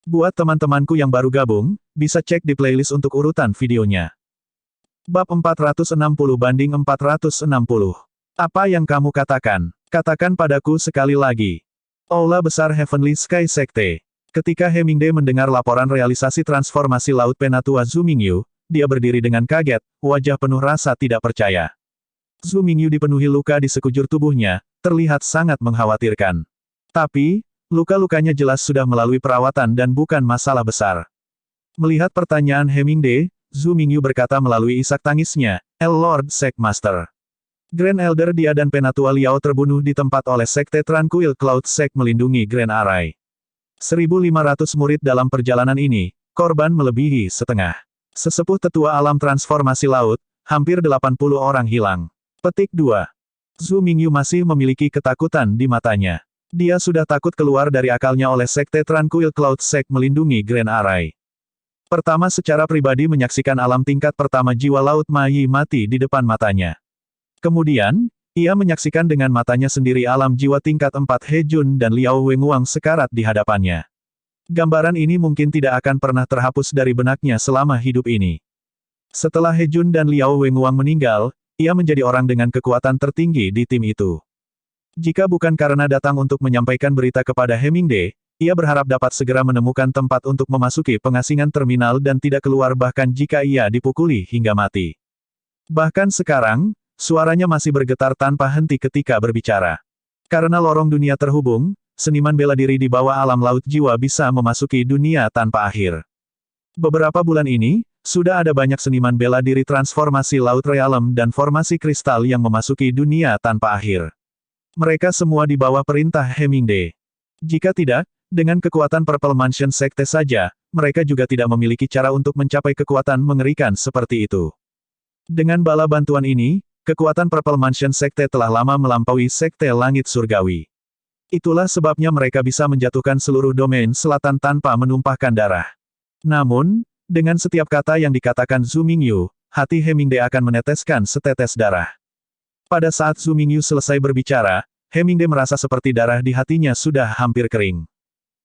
Buat teman-temanku yang baru gabung, bisa cek di playlist untuk urutan videonya. Bab 460/460. Apa yang kamu katakan? Katakan padaku sekali lagi. Aula Besar Heavenly Sky Sekte. Ketika Hemingde mendengar laporan realisasi transformasi Laut Penatua Zhu Mingyu, dia berdiri dengan kaget, wajah penuh rasa tidak percaya. Zhu Mingyu dipenuhi luka di sekujur tubuhnya, terlihat sangat mengkhawatirkan. Tapi, luka-lukanya jelas sudah melalui perawatan dan bukan masalah besar. Melihat pertanyaan Hemingde, Zhu Mingyu berkata melalui isak tangisnya, "El Lord Sek Master. Grand Elder Dia dan Penatua Liao terbunuh di tempat oleh Sekte Tranquil Cloud Sek melindungi Grand Arai. 1.500 murid dalam perjalanan ini, korban melebihi setengah. Sesepuh tetua alam transformasi laut, hampir 80 orang hilang." Petik 2. Zhu Mingyu masih memiliki ketakutan di matanya. Dia sudah takut keluar dari akalnya oleh Sekte Tranquil Cloud Sek melindungi Grand Arai. Pertama secara pribadi menyaksikan alam tingkat pertama jiwa Laut Ma Yi mati di depan matanya. Kemudian, ia menyaksikan dengan matanya sendiri alam jiwa tingkat 4 He Jun dan Liao Wenguang sekarat di hadapannya. Gambaran ini mungkin tidak akan pernah terhapus dari benaknya selama hidup ini. Setelah He Jun dan Liao Wenguang meninggal, ia menjadi orang dengan kekuatan tertinggi di tim itu. Jika bukan karena datang untuk menyampaikan berita kepada Hemingde, ia berharap dapat segera menemukan tempat untuk memasuki pengasingan terminal dan tidak keluar bahkan jika ia dipukuli hingga mati. Bahkan sekarang, suaranya masih bergetar tanpa henti ketika berbicara. Karena lorong dunia terhubung, seniman bela diri di bawah alam laut jiwa bisa memasuki dunia tanpa akhir. Beberapa bulan ini, sudah ada banyak seniman bela diri transformasi Laut Realm dan formasi kristal yang memasuki dunia tanpa akhir. Mereka semua di bawah perintah Hemingde. Jika tidak, dengan kekuatan Purple Mansion Sekte saja, mereka juga tidak memiliki cara untuk mencapai kekuatan mengerikan seperti itu. Dengan bala bantuan ini, kekuatan Purple Mansion Sekte telah lama melampaui Sekte Langit Surgawi. Itulah sebabnya mereka bisa menjatuhkan seluruh domain selatan tanpa menumpahkan darah. Namun, dengan setiap kata yang dikatakan Zhu Mingyu, hati Hemingde akan meneteskan setetes darah. Pada saat Zhu Mingyu selesai berbicara, Hemingde merasa seperti darah di hatinya sudah hampir kering.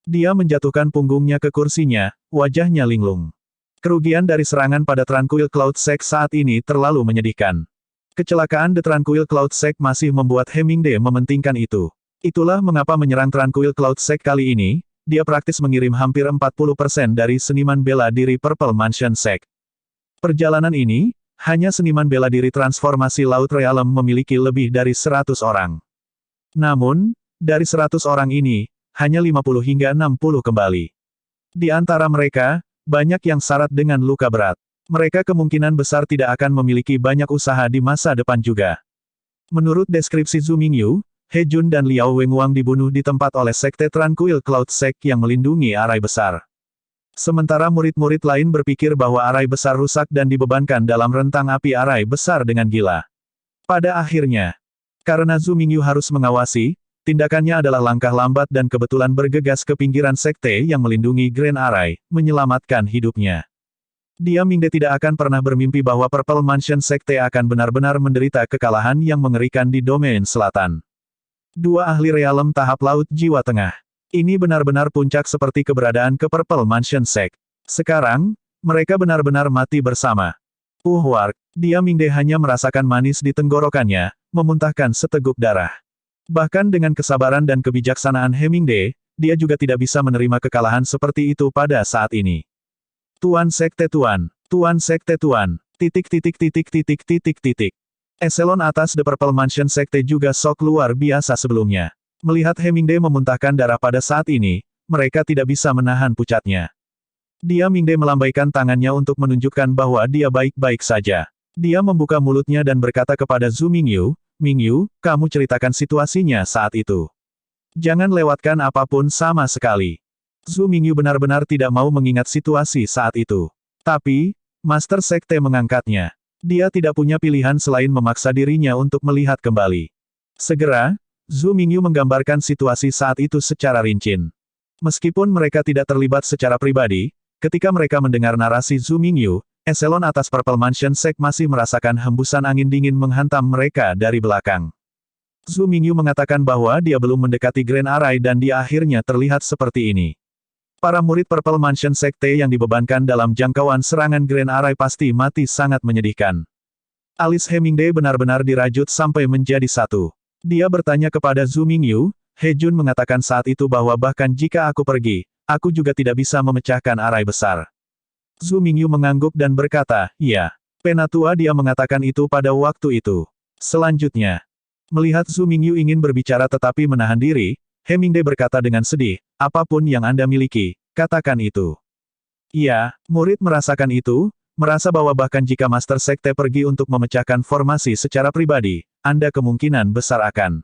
Dia menjatuhkan punggungnya ke kursinya, wajahnya linglung. Kerugian dari serangan pada Tranquil Cloud Sek saat ini terlalu menyedihkan. Kecelakaan The Tranquil Cloud Sek masih membuat Hemingde mementingkan itu. Itulah mengapa menyerang Tranquil Cloud Sek kali ini, dia praktis mengirim hampir 40% dari seniman bela diri Purple Mansion Sek. Perjalanan ini, hanya seniman bela diri transformasi Laut Realm memiliki lebih dari 100 orang. Namun, dari 100 orang ini, hanya 50 hingga 60 kembali. Di antara mereka, banyak yang syarat dengan luka berat. Mereka kemungkinan besar tidak akan memiliki banyak usaha di masa depan juga. Menurut deskripsi Zhu Mingyu, He Jun dan Liao Wenguang dibunuh di tempat oleh Sekte Tranquil Cloud Sek yang melindungi Arai Besar. Sementara murid-murid lain berpikir bahwa Arai Besar rusak dan dibebankan dalam rentang api Arai Besar dengan gila. Pada akhirnya, karena Zhu Mingyu harus mengawasi, tindakannya adalah langkah lambat dan kebetulan bergegas ke pinggiran sekte yang melindungi Grand Arai, menyelamatkan hidupnya. Dia Mingde tidak akan pernah bermimpi bahwa Purple Mansion Sekte akan benar-benar menderita kekalahan yang mengerikan di domain selatan. Dua ahli realem tahap laut jiwa tengah. Ini benar-benar puncak seperti keberadaan ke Purple Mansion Sek. Sekarang, mereka benar-benar mati bersama. Wark, dia Mingde hanya merasakan manis di tenggorokannya, memuntahkan seteguk darah. Bahkan dengan kesabaran dan kebijaksanaan Hemingde, dia juga tidak bisa menerima kekalahan seperti itu pada saat ini. Tuan Sekte Tuan, Tuan Sekte Tuan, titik. Eselon atas The Purple Mansion Sekte juga sok luar biasa sebelumnya. Melihat Hemingde memuntahkan darah pada saat ini, mereka tidak bisa menahan pucatnya. Dia Mingde melambaikan tangannya untuk menunjukkan bahwa dia baik-baik saja. Dia membuka mulutnya dan berkata kepada Zhu Mingyu, "Mingyu, kamu ceritakan situasinya saat itu. Jangan lewatkan apapun sama sekali." Zhu Mingyu benar-benar tidak mau mengingat situasi saat itu. Tapi, Master Sekte mengangkatnya. Dia tidak punya pilihan selain memaksa dirinya untuk melihat kembali. Segera, Zhu Mingyu menggambarkan situasi saat itu secara rinci. Meskipun mereka tidak terlibat secara pribadi, ketika mereka mendengar narasi Zhu Mingyu, eselon atas Purple Mansion Sek masih merasakan hembusan angin dingin menghantam mereka dari belakang. Zhu Mingyu mengatakan bahwa dia belum mendekati Grand Arai dan dia akhirnya terlihat seperti ini. Para murid Purple Mansion Sekte yang dibebankan dalam jangkauan serangan Grand Array pasti mati sangat menyedihkan. Alis Hemingde benar-benar dirajut sampai menjadi satu. Dia bertanya kepada Zhu Mingyu, He Jun mengatakan saat itu bahwa bahkan jika aku pergi, aku juga tidak bisa memecahkan arai besar. Zhu Mingyu mengangguk dan berkata, iya. Penatua dia mengatakan itu pada waktu itu. Selanjutnya, melihat Zhu Mingyu ingin berbicara tetapi menahan diri, Hemingde berkata dengan sedih, apapun yang Anda miliki, katakan itu. Iya, murid merasakan itu, merasa bahwa bahkan jika Master Sekte pergi untuk memecahkan formasi secara pribadi, Anda kemungkinan besar akan.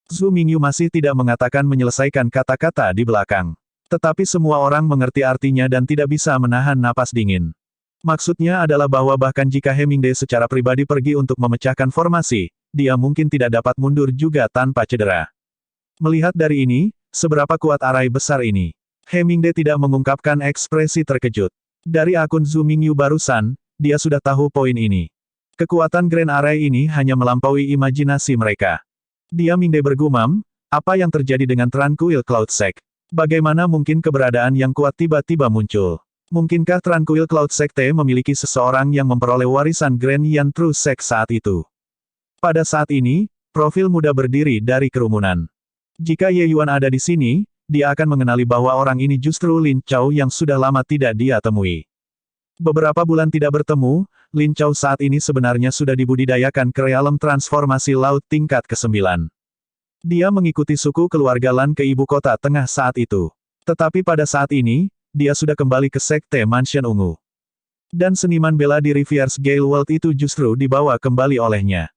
Zhu Mingyu masih tidak mengatakan menyelesaikan kata-kata di belakang. Tetapi semua orang mengerti artinya dan tidak bisa menahan napas dingin. Maksudnya adalah bahwa bahkan jika Hemingde secara pribadi pergi untuk memecahkan formasi, dia mungkin tidak dapat mundur juga tanpa cedera. Melihat dari ini, seberapa kuat arai besar ini. Hemingde tidak mengungkapkan ekspresi terkejut. Dari akun Zhu Mingyu barusan, dia sudah tahu poin ini. Kekuatan Grand Array ini hanya melampaui imajinasi mereka. Dia Mingde bergumam, apa yang terjadi dengan Tranquil Cloud Sect? Bagaimana mungkin keberadaan yang kuat tiba-tiba muncul? Mungkinkah Tranquil Cloud Sekte memiliki seseorang yang memperoleh warisan Grand Yan True Sect saat itu? Pada saat ini, profil muda berdiri dari kerumunan. Jika Ye Yuan ada di sini, dia akan mengenali bahwa orang ini justru Lin Chao yang sudah lama tidak dia temui. Beberapa bulan tidak bertemu, Lin Chao saat ini sebenarnya sudah dibudidayakan ke realem transformasi laut tingkat ke-9. Dia mengikuti suku keluarga Lan ke ibu kota tengah saat itu. Tetapi pada saat ini, dia sudah kembali ke Sekte Mansion Ungu. Dan seniman bela diri Fierce Gale World itu justru dibawa kembali olehnya.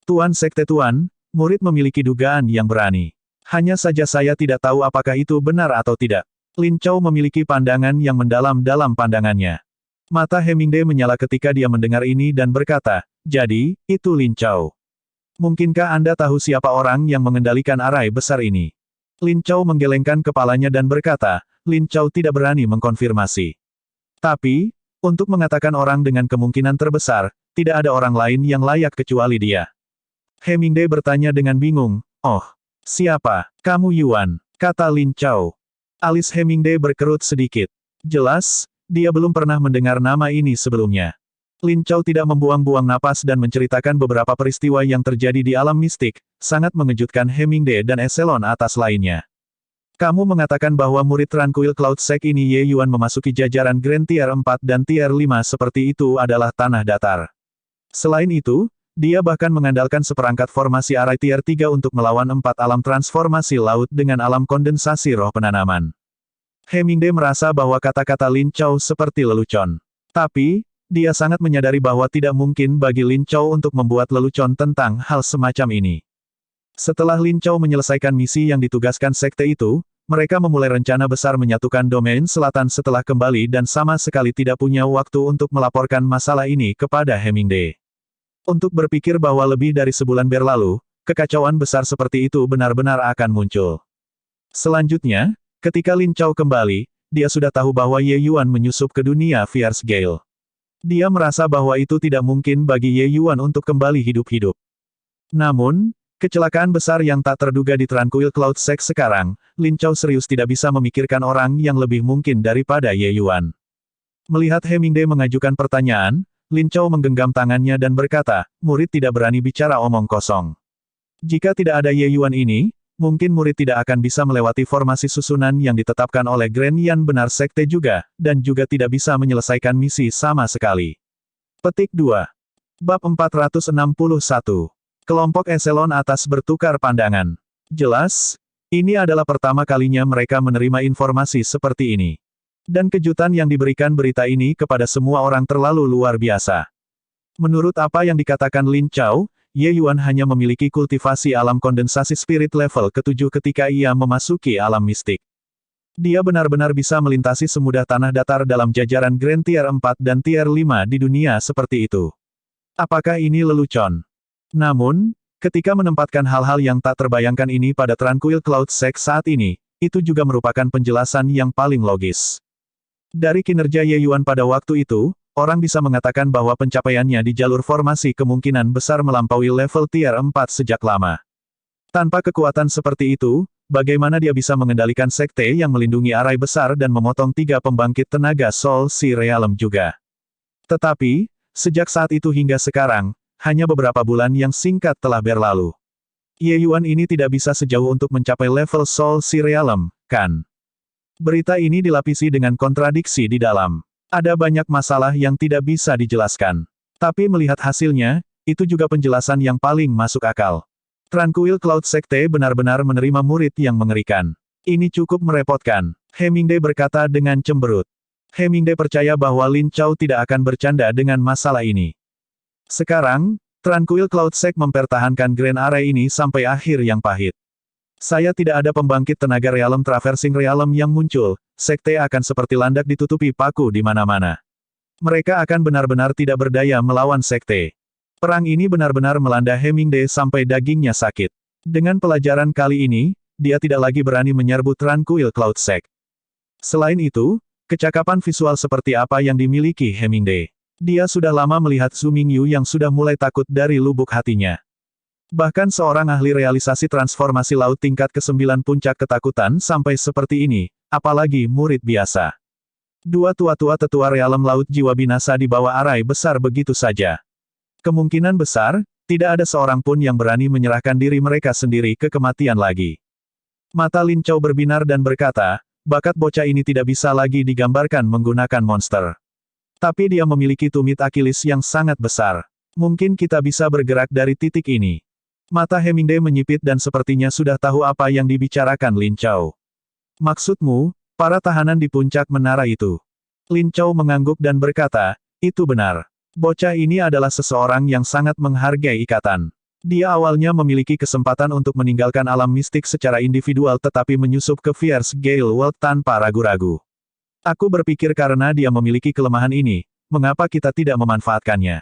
Tuan Sekte Tuan, murid memiliki dugaan yang berani. Hanya saja saya tidak tahu apakah itu benar atau tidak. Lin Chao memiliki pandangan yang mendalam dalam pandangannya. Mata Hemingde menyala ketika dia mendengar ini dan berkata, jadi, itu Lin Chao. Mungkinkah Anda tahu siapa orang yang mengendalikan arai besar ini? Lin Chao menggelengkan kepalanya dan berkata, Lin Chao tidak berani mengkonfirmasi. Tapi, untuk mengatakan orang dengan kemungkinan terbesar, tidak ada orang lain yang layak kecuali dia. Hemingde bertanya dengan bingung, oh, siapa? Kamu Yuan, kata Lin Chao. Alis Hemingde berkerut sedikit. Jelas, dia belum pernah mendengar nama ini sebelumnya. Lin Chao tidak membuang-buang napas dan menceritakan beberapa peristiwa yang terjadi di alam mistik, sangat mengejutkan Hemingde dan eselon atas lainnya. Kamu mengatakan bahwa murid Tranquil Cloud Sect ini Ye Yuan memasuki jajaran Grand Tier 4 dan Tier 5 seperti itu adalah tanah datar. Selain itu, dia bahkan mengandalkan seperangkat formasi arai Tier 3 untuk melawan 4 alam transformasi laut dengan alam kondensasi roh penanaman. Hemingde merasa bahwa kata-kata Lin Chao seperti lelucon. Tapi, dia sangat menyadari bahwa tidak mungkin bagi Lin Chao untuk membuat lelucon tentang hal semacam ini. Setelah Lin Chao menyelesaikan misi yang ditugaskan sekte itu, mereka memulai rencana besar menyatukan domain selatan setelah kembali dan sama sekali tidak punya waktu untuk melaporkan masalah ini kepada Hemingde. Untuk berpikir bahwa lebih dari sebulan berlalu, kekacauan besar seperti itu benar-benar akan muncul. Selanjutnya, ketika Lin Chao kembali, dia sudah tahu bahwa Ye Yuan menyusup ke dunia Fierce Gale. Dia merasa bahwa itu tidak mungkin bagi Ye Yuan untuk kembali hidup-hidup. Namun, kecelakaan besar yang tak terduga di Tranquil Cloud Sect sekarang, Lin Chao serius tidak bisa memikirkan orang yang lebih mungkin daripada Ye Yuan. Melihat Hemingde mengajukan pertanyaan, Lin Chao menggenggam tangannya dan berkata, murid tidak berani bicara omong kosong. Jika tidak ada Ye Yuan ini, mungkin murid tidak akan bisa melewati formasi susunan yang ditetapkan oleh Grand Yan Benar Sekte juga, dan juga tidak bisa menyelesaikan misi sama sekali. Petik 2. Bab 461. Kelompok eselon atas bertukar pandangan. Jelas, ini adalah pertama kalinya mereka menerima informasi seperti ini. Dan kejutan yang diberikan berita ini kepada semua orang terlalu luar biasa. Menurut apa yang dikatakan Lin Chao, Ye Yuan hanya memiliki kultivasi alam kondensasi spirit level ke-7 ketika ia memasuki alam mistik. Dia benar-benar bisa melintasi semudah tanah datar dalam jajaran Grand Tier 4 dan Tier 5 di dunia seperti itu. Apakah ini lelucon? Namun, ketika menempatkan hal-hal yang tak terbayangkan ini pada Tranquil Cloud Sect saat ini, itu juga merupakan penjelasan yang paling logis. Dari kinerja Ye Yuan pada waktu itu, orang bisa mengatakan bahwa pencapaiannya di jalur formasi kemungkinan besar melampaui level Tier 4 sejak lama. Tanpa kekuatan seperti itu, bagaimana dia bisa mengendalikan sekte yang melindungi arai besar dan memotong 3 pembangkit tenaga Soul Sea Realm juga. Tetapi, sejak saat itu hingga sekarang, hanya beberapa bulan yang singkat telah berlalu. Ye Yuan ini tidak bisa sejauh untuk mencapai level Soul Sea Realm, kan? Berita ini dilapisi dengan kontradiksi di dalam. Ada banyak masalah yang tidak bisa dijelaskan. Tapi melihat hasilnya, itu juga penjelasan yang paling masuk akal. Tranquil Cloud Sekte benar-benar menerima murid yang mengerikan. Ini cukup merepotkan. Hemingde berkata dengan cemberut. Hemingde percaya bahwa Lin Chao tidak akan bercanda dengan masalah ini. Sekarang, Tranquil Cloud Sect mempertahankan Grand Array ini sampai akhir yang pahit. Saya tidak ada pembangkit tenaga Realm Traversing Realm yang muncul, sekte akan seperti landak ditutupi paku di mana-mana. Mereka akan benar-benar tidak berdaya melawan sekte. Perang ini benar-benar melanda Hemingde sampai dagingnya sakit. Dengan pelajaran kali ini, dia tidak lagi berani menyerbu Tranquil Cloud Sect. Selain itu, kecakapan visual seperti apa yang dimiliki Hemingde. Dia sudah lama melihat Zhu Mingyu yang sudah mulai takut dari lubuk hatinya. Bahkan seorang ahli realisasi transformasi laut tingkat ke-9 puncak ketakutan sampai seperti ini, apalagi murid biasa. Dua tua-tua tetua realem laut jiwa binasa di bawah arai besar begitu saja. Kemungkinan besar, tidak ada seorang pun yang berani menyerahkan diri mereka sendiri ke kematian lagi. Mata Lin Chao berbinar dan berkata, bakat bocah ini tidak bisa lagi digambarkan menggunakan monster. Tapi dia memiliki tumit Achilles yang sangat besar. Mungkin kita bisa bergerak dari titik ini. Mata Hemingde menyipit dan sepertinya sudah tahu apa yang dibicarakan Lin Chao. Maksudmu, para tahanan di puncak menara itu? Lin Chao mengangguk dan berkata, itu benar. Bocah ini adalah seseorang yang sangat menghargai ikatan. Dia awalnya memiliki kesempatan untuk meninggalkan alam mistik secara individual tetapi menyusup ke Fierce Gale World tanpa ragu-ragu. Aku berpikir karena dia memiliki kelemahan ini, mengapa kita tidak memanfaatkannya?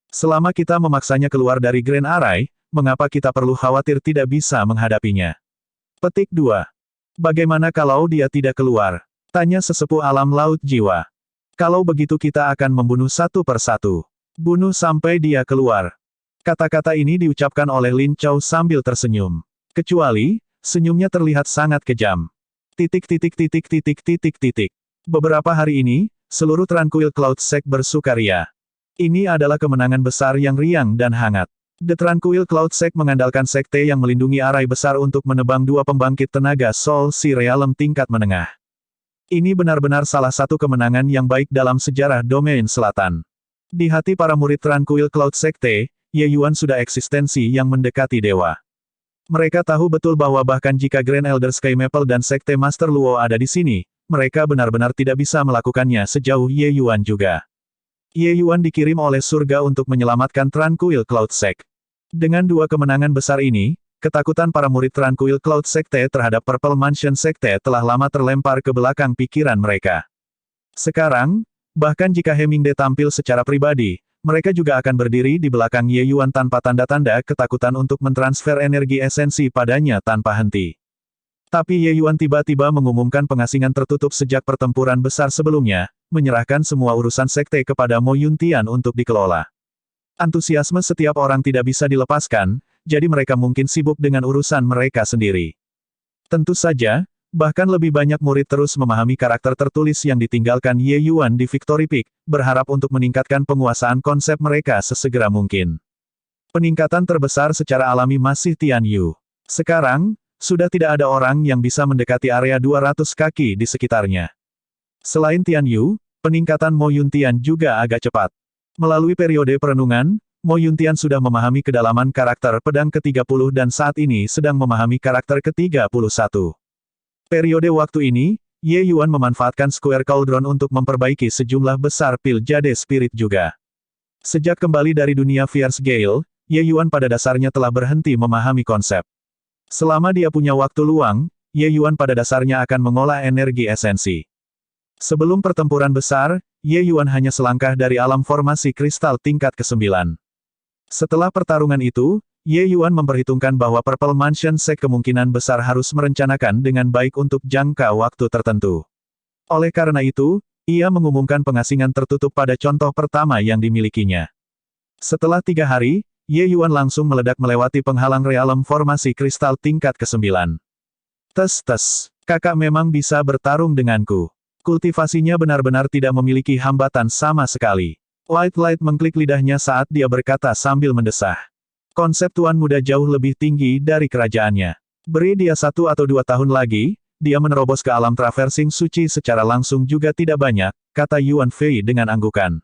Selama kita memaksanya keluar dari Grand Array, mengapa kita perlu khawatir tidak bisa menghadapinya? Petik 2. Bagaimana kalau dia tidak keluar? Tanya sesepuh alam laut jiwa. Kalau begitu kita akan membunuh satu persatu. Bunuh sampai dia keluar. Kata-kata ini diucapkan oleh Lin Chao sambil tersenyum. Kecuali, senyumnya terlihat sangat kejam. Titik. Beberapa hari ini, seluruh Tranquil Cloud Sect bersukaria. Ini adalah kemenangan besar yang riang dan hangat. The Tranquil Cloud Sect mengandalkan sekte yang melindungi arai besar untuk menebang 2 pembangkit tenaga Soul Sea Realm tingkat menengah. Ini benar-benar salah satu kemenangan yang baik dalam sejarah domain selatan. Di hati para murid Tranquil Cloud Sekte, Ye Yuan sudah eksistensi yang mendekati dewa. Mereka tahu betul bahwa bahkan jika Grand Elder Sky Maple dan Sekte Master Luo ada di sini, mereka benar-benar tidak bisa melakukannya sejauh Ye Yuan juga. Ye Yuan dikirim oleh surga untuk menyelamatkan Tranquil Cloud Sect. Dengan 2 kemenangan besar ini, ketakutan para murid Tranquil Cloud Sekte terhadap Purple Mansion Sekte telah lama terlempar ke belakang pikiran mereka. Sekarang, bahkan jika Hemingde tampil secara pribadi, mereka juga akan berdiri di belakang Ye Yuan tanpa tanda-tanda ketakutan untuk mentransfer energi esensi padanya tanpa henti. Tapi Ye Yuan tiba-tiba mengumumkan pengasingan tertutup sejak pertempuran besar sebelumnya, menyerahkan semua urusan sekte kepada Mo Yuntian untuk dikelola. Antusiasme setiap orang tidak bisa dilepaskan, jadi mereka mungkin sibuk dengan urusan mereka sendiri. Tentu saja, bahkan lebih banyak murid terus memahami karakter tertulis yang ditinggalkan Ye Yuan di Victory Peak, berharap untuk meningkatkan penguasaan konsep mereka sesegera mungkin. Peningkatan terbesar secara alami masih Tian Yu. Sekarang, sudah tidak ada orang yang bisa mendekati area 200 kaki di sekitarnya. Selain Tian Yu, peningkatan Mo Yuntian juga agak cepat. Melalui periode perenungan, Mo Yuntian sudah memahami kedalaman karakter pedang ke-30 dan saat ini sedang memahami karakter ke-31. Periode waktu ini, Ye Yuan memanfaatkan Square Cauldron untuk memperbaiki sejumlah besar pil jade spirit juga. Sejak kembali dari dunia Fierce Gale, Ye Yuan pada dasarnya telah berhenti memahami konsep. Selama dia punya waktu luang, Ye Yuan pada dasarnya akan mengolah energi esensi. Sebelum pertempuran besar, Ye Yuan hanya selangkah dari alam formasi kristal tingkat ke-9. Setelah pertarungan itu, Ye Yuan memperhitungkan bahwa Purple Mansion Sect kemungkinan besar harus merencanakan dengan baik untuk jangka waktu tertentu. Oleh karena itu, ia mengumumkan pengasingan tertutup pada contoh pertama yang dimilikinya. Setelah 3 hari, Ye Yuan langsung meledak melewati penghalang realem formasi kristal tingkat ke-9. Tes. Kakak memang bisa bertarung denganku. Kultivasinya benar-benar tidak memiliki hambatan sama sekali. White Light mengklik lidahnya saat dia berkata sambil mendesah. Konsep tuan muda jauh lebih tinggi dari kerajaannya. Beri dia 1 atau 2 tahun lagi, dia menerobos ke alam traversing suci secara langsung juga tidak banyak, kata Yuan Fei dengan anggukan.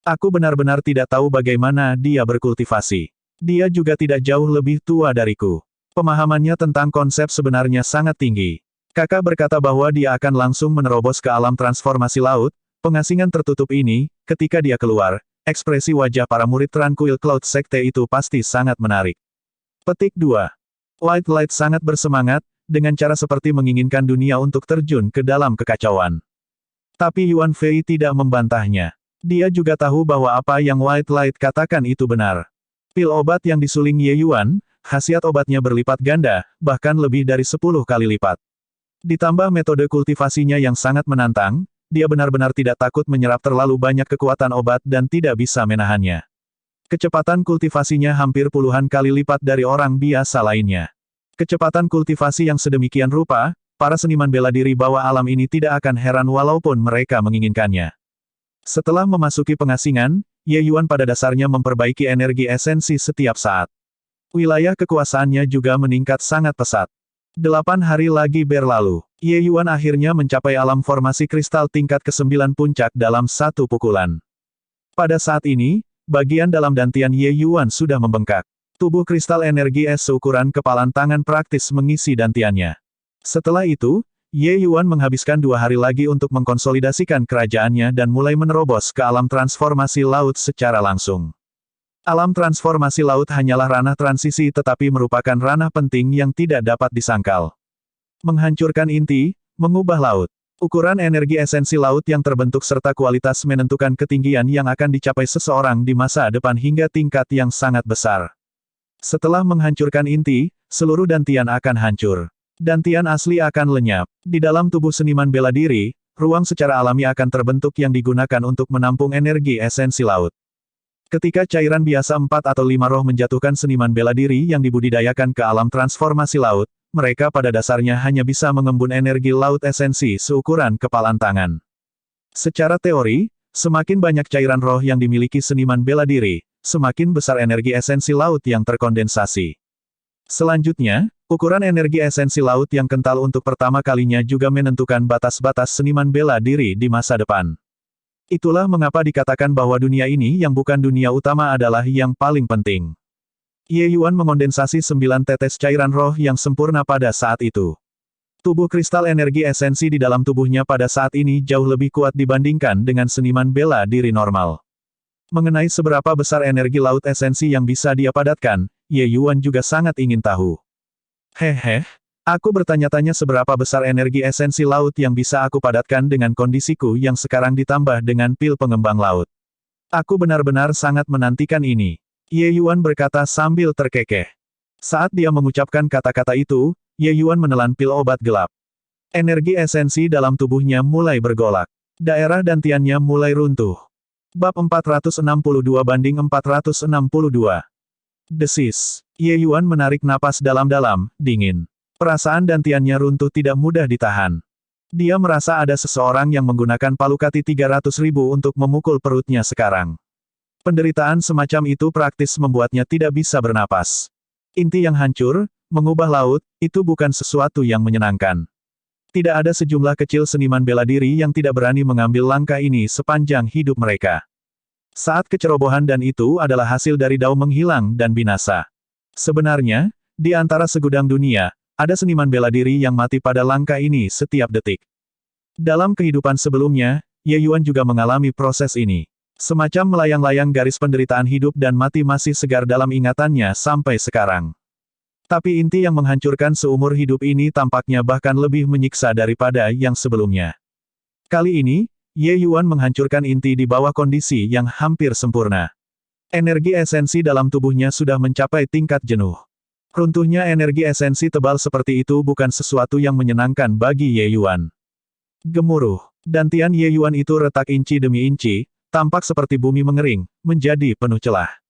Aku benar-benar tidak tahu bagaimana dia berkultivasi. Dia juga tidak jauh lebih tua dariku. Pemahamannya tentang konsep sebenarnya sangat tinggi. Kakak berkata bahwa dia akan langsung menerobos ke alam transformasi laut, pengasingan tertutup ini, ketika dia keluar, ekspresi wajah para murid Tranquil Cloud Sekte itu pasti sangat menarik. Petik 2. White Light sangat bersemangat, dengan cara seperti menginginkan dunia untuk terjun ke dalam kekacauan. Tapi Yuan Fei tidak membantahnya. Dia juga tahu bahwa apa yang White Light katakan itu benar. Pil obat yang disuling Ye Yuan, khasiat obatnya berlipat ganda, bahkan lebih dari 10 kali lipat. Ditambah metode kultivasinya yang sangat menantang, dia benar-benar tidak takut menyerap terlalu banyak kekuatan obat dan tidak bisa menahannya. Kecepatan kultivasinya hampir puluhan kali lipat dari orang biasa lainnya. Kecepatan kultivasi yang sedemikian rupa, para seniman bela diri bawah alam ini tidak akan heran walaupun mereka menginginkannya. Setelah memasuki pengasingan, Ye Yuan pada dasarnya memperbaiki energi esensi setiap saat. Wilayah kekuasaannya juga meningkat sangat pesat. 8 hari lagi berlalu, Ye Yuan akhirnya mencapai alam formasi kristal tingkat ke-9 puncak dalam satu pukulan. Pada saat ini, bagian dalam dantian Ye Yuan sudah membengkak. Tubuh kristal energi es seukuran kepalan tangan praktis mengisi dantiannya. Setelah itu, Ye Yuan menghabiskan 2 hari lagi untuk mengkonsolidasikan kerajaannya dan mulai menerobos ke alam transformasi laut secara langsung. Alam transformasi laut hanyalah ranah transisi tetapi merupakan ranah penting yang tidak dapat disangkal. Menghancurkan inti, mengubah laut. Ukuran energi esensi laut yang terbentuk serta kualitas menentukan ketinggian yang akan dicapai seseorang di masa depan hingga tingkat yang sangat besar. Setelah menghancurkan inti, seluruh dantian akan hancur. Dantian asli akan lenyap. Di dalam tubuh seniman bela diri, ruang secara alami akan terbentuk yang digunakan untuk menampung energi esensi laut. Ketika cairan biasa 4 atau 5 roh menjatuhkan seniman bela diri yang dibudidayakan ke alam transformasi laut, mereka pada dasarnya hanya bisa mengembun energi laut esensi seukuran kepalan tangan. Secara teori, semakin banyak cairan roh yang dimiliki seniman bela diri, semakin besar energi esensi laut yang terkondensasi. Selanjutnya, ukuran energi esensi laut yang kental untuk pertama kalinya juga menentukan batas-batas seniman bela diri di masa depan. Itulah mengapa dikatakan bahwa dunia ini yang bukan dunia utama adalah yang paling penting. Ye Yuan mengondensasi 9 tetes cairan roh yang sempurna pada saat itu. Tubuh kristal energi esensi di dalam tubuhnya pada saat ini jauh lebih kuat dibandingkan dengan seniman bela diri normal. Mengenai seberapa besar energi laut esensi yang bisa dia padatkan, Ye Yuan juga sangat ingin tahu. Aku bertanya-tanya seberapa besar energi esensi laut yang bisa aku padatkan dengan kondisiku yang sekarang ditambah dengan pil pengembang laut. Aku benar-benar sangat menantikan ini. Ye Yuan berkata sambil terkekeh. Saat dia mengucapkan kata-kata itu, Ye Yuan menelan pil obat gelap. Energi esensi dalam tubuhnya mulai bergolak. Daerah dantiannya mulai runtuh. Bab 462/462. Desis. Ye Yuan menarik napas dalam-dalam, dingin. Perasaan dantiannya runtuh tidak mudah ditahan. Dia merasa ada seseorang yang menggunakan palukati 300.000 untuk memukul perutnya sekarang. Penderitaan semacam itu praktis membuatnya tidak bisa bernapas. Inti yang hancur, mengubah laut, itu bukan sesuatu yang menyenangkan. Tidak ada sejumlah kecil seniman bela diri yang tidak berani mengambil langkah ini sepanjang hidup mereka. Saat kecerobohan dan itu adalah hasil dari Dao menghilang dan binasa. Sebenarnya, di antara segudang dunia, ada seniman bela diri yang mati pada langkah ini setiap detik. Dalam kehidupan sebelumnya, Ye Yuan juga mengalami proses ini. Semacam melayang-layang garis penderitaan hidup dan mati masih segar dalam ingatannya sampai sekarang. Tapi inti yang menghancurkan seumur hidup ini tampaknya bahkan lebih menyiksa daripada yang sebelumnya. Kali ini, Ye Yuan menghancurkan inti di bawah kondisi yang hampir sempurna. Energi esensi dalam tubuhnya sudah mencapai tingkat jenuh. Runtuhnya energi esensi tebal seperti itu bukan sesuatu yang menyenangkan bagi Ye Yuan. Gemuruh. Dantian Ye Yuan itu retak inci demi inci, tampak seperti bumi mengering, menjadi penuh celah.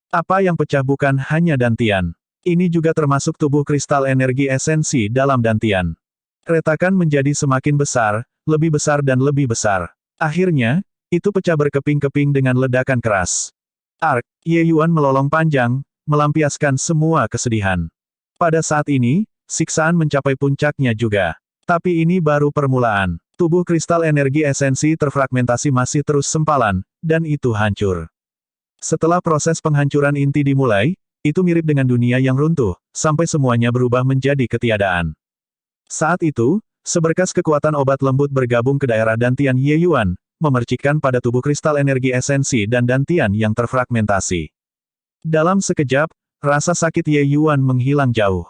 Apa yang pecah bukan hanya dantian. Ini juga termasuk tubuh kristal energi esensi dalam dantian. Retakan menjadi semakin besar, lebih besar dan lebih besar. Akhirnya, itu pecah berkeping-keping dengan ledakan keras. Ark, Ye Yuan melolong panjang, melampiaskan semua kesedihan. Pada saat ini, siksaan mencapai puncaknya juga. Tapi ini baru permulaan. Tubuh kristal energi esensi terfragmentasi masih terus sempalan, dan itu hancur. Setelah proses penghancuran inti dimulai, itu mirip dengan dunia yang runtuh, sampai semuanya berubah menjadi ketiadaan. Saat itu, seberkas kekuatan obat lembut bergabung ke daerah dantian Ye Yuan, memercikkan pada tubuh kristal energi esensi dan dantian yang terfragmentasi. Dalam sekejap, rasa sakit Ye Yuan menghilang jauh.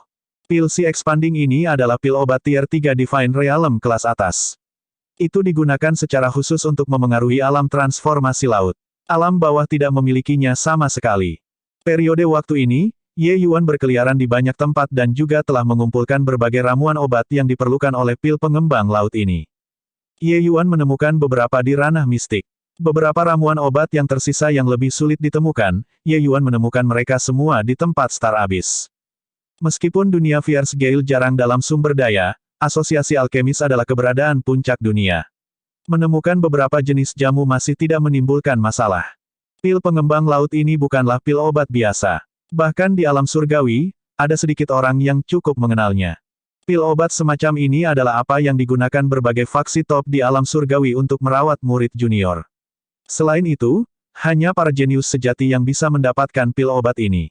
Pil si expanding ini adalah pil obat tier 3 Divine Realm kelas atas. Itu digunakan secara khusus untuk memengaruhi alam transformasi laut. Alam bawah tidak memilikinya sama sekali. Periode waktu ini, Ye Yuan berkeliaran di banyak tempat dan juga telah mengumpulkan berbagai ramuan obat yang diperlukan oleh pil pengembang laut ini. Ye Yuan menemukan beberapa di ranah mistik. Beberapa ramuan obat yang tersisa yang lebih sulit ditemukan, Ye Yuan menemukan mereka semua di tempat Star Abyss. Meskipun dunia Fierce Gale jarang dalam sumber daya, asosiasi alkemis adalah keberadaan puncak dunia. Menemukan beberapa jenis jamu masih tidak menimbulkan masalah. Pil pengembang laut ini bukanlah pil obat biasa. Bahkan di alam surgawi, ada sedikit orang yang cukup mengenalnya. Pil obat semacam ini adalah apa yang digunakan berbagai faksi top di alam surgawi untuk merawat murid junior. Selain itu, hanya para jenius sejati yang bisa mendapatkan pil obat ini.